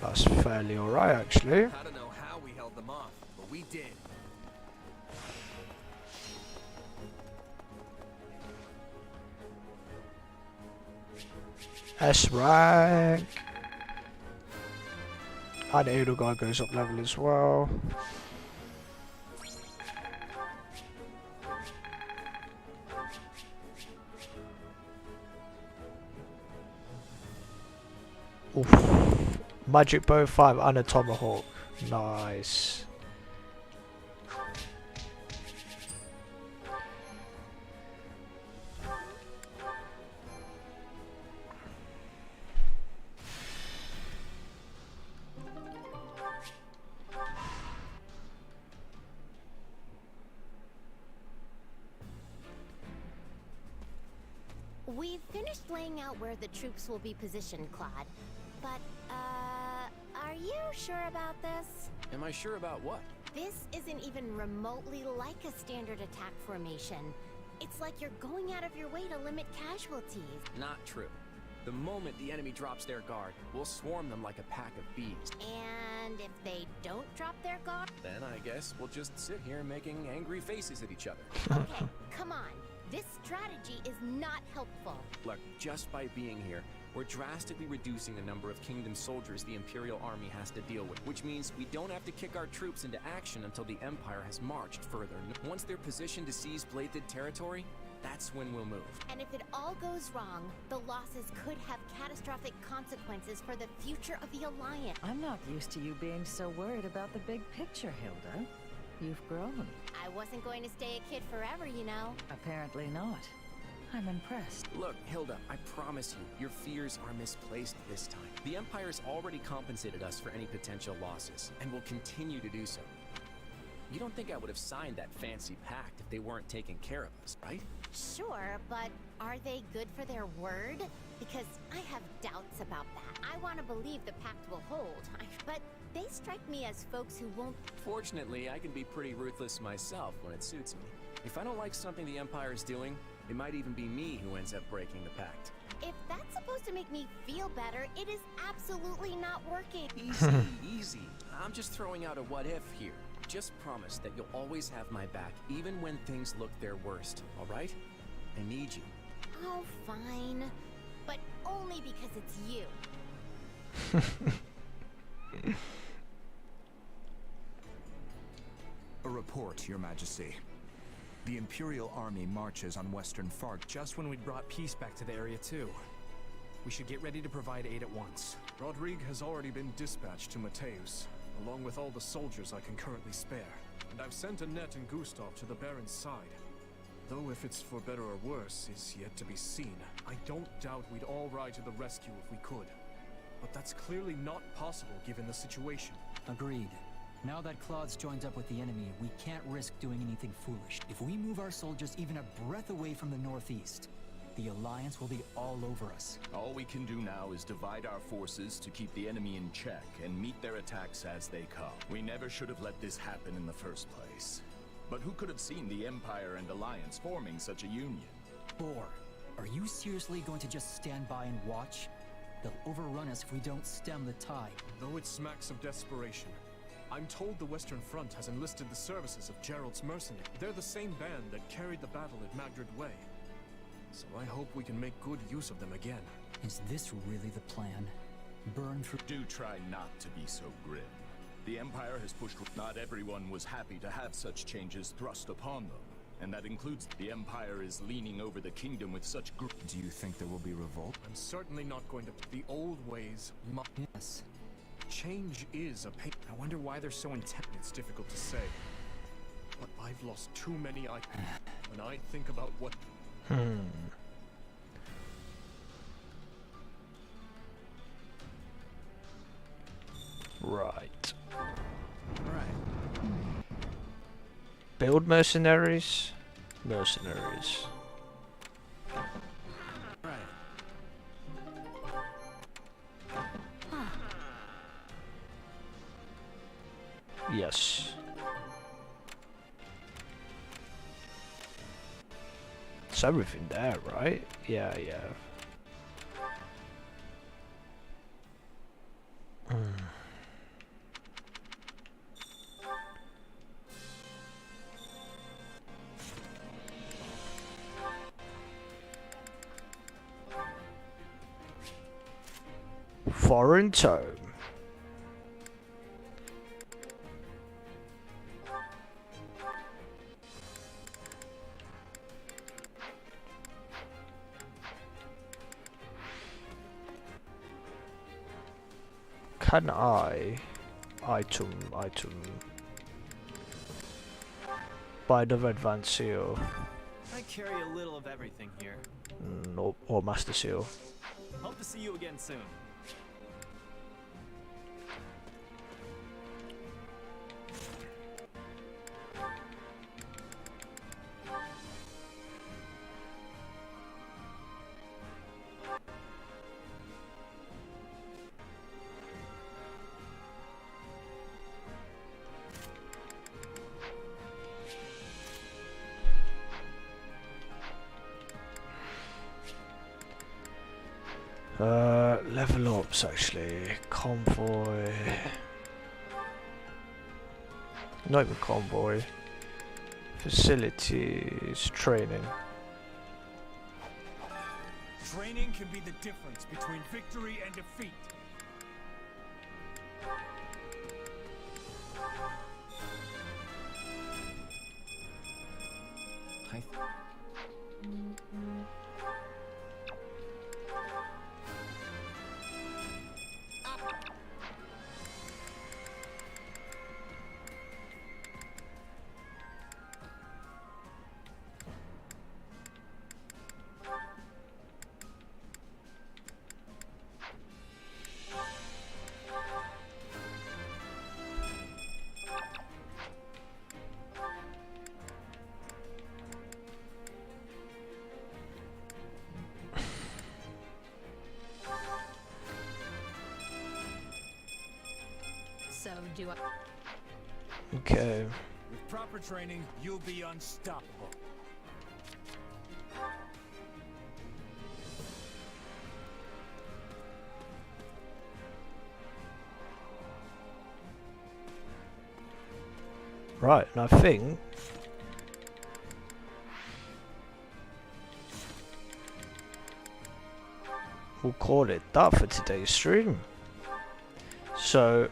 That's fairly alright actually. I don't know how we held them off, but we did. S rank. And Edelgard goes up level as well. Oof. Magic bow 5 and a tomahawk. Nice. We've finished laying out where the troops will be positioned, Claude. But, are you sure about this? Am I sure about what? This isn't even remotely like a standard attack formation. It's like you're going out of your way to limit casualties. Not true. The moment the enemy drops their guard, we'll swarm them like a pack of bees. And if they don't drop their guard? Then I guess we'll just sit here making angry faces at each other. Okay, come on. This strategy is not helpful. Look, just by being here, we're drastically reducing the number of Kingdom soldiers the Imperial Army has to deal with, which means we don't have to kick our troops into action until the Empire has marched further. Once they're positioned to seize Bladed territory, that's when we'll move. And if it all goes wrong, the losses could have catastrophic consequences for the future of the Alliance. I'm not used to you being so worried about the big picture, Hilda. You've grown. I wasn't going to stay a kid forever, you know. Apparently not. I'm impressed. Look, Hilda, I promise you, your fears are misplaced this time. The Empire's already compensated us for any potential losses, and will continue to do so. You don't think I would have signed that fancy pact if they weren't taking care of us, right? Sure, but are they good for their word? Because I have doubts about that. I want to believe the pact will hold, but they strike me as folks who won't... Fortunately, I can be pretty ruthless myself when it suits me. If I don't like something the Empire is doing, it might even be me who ends up breaking the pact. If that's supposed to make me feel better, it is absolutely not working. Easy, easy. I'm just throwing out a what if here. Just promise that you'll always have my back, even when things look their worst, all right? I need you. Oh, fine. But only because it's you. A report, Your Majesty. The Imperial Army marches on Western Far just when we'd brought peace back to the area too. We should get ready to provide aid at once. Rodrigue has already been dispatched to Mateus, along with all the soldiers I can currently spare. And I've sent Annette and Gustav to the Baron's side. Though if it's for better or worse is yet to be seen. I don't doubt we'd all ride to the rescue if we could. But that's clearly not possible given the situation. Agreed. Now that Claude's joined up with the enemy, we can't risk doing anything foolish. If we move our soldiers even a breath away from the northeast, the Alliance will be all over us. All we can do now is divide our forces to keep the enemy in check and meet their attacks as they come. We never should have let this happen in the first place. But who could have seen the Empire and Alliance forming such a union? Boar, are you seriously going to just stand by and watch? They'll overrun us if we don't stem the tide. Though it smacks of desperation, I'm told the Western Front has enlisted the services of Gerald's mercenaries. They're the same band that carried the battle at Magdred Way. So I hope we can make good use of them again. Is this really the plan? Burn through... Do try not to be so grim. The Empire has pushed... Not everyone was happy to have such changes thrust upon them. And that includes... The Empire is leaning over the kingdom with such... Do you think there will be revolt? I'm certainly not going to... The old ways... Yes. Change is a pain. I wonder why they're so intense. It's difficult to say. But I've lost too many when I think about what... Right. Build mercenaries. Mercenaries. Yes. It's everything there, right? Yeah. Foreign tome. Can I item buy another advanced seal? I carry a little of everything here. Nope, or master seal. Hope to see you again soon. Level ups actually. Convoy. Not even convoy. Facilities. Training. Training can be the difference between victory and defeat. So do I. Okay. With proper training, you'll be unstoppable. Right, and I think we'll call it that for today's stream. So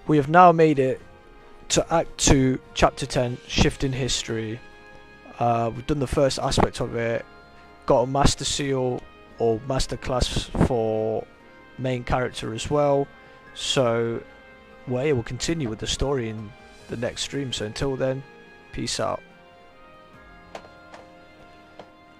we have now made it to Act 2, Chapter 10, Shift in History. We've done the first aspect of it, got a Master Seal or Master Class for main character as well. So we'll continue with the story in the next stream. So until then, peace out.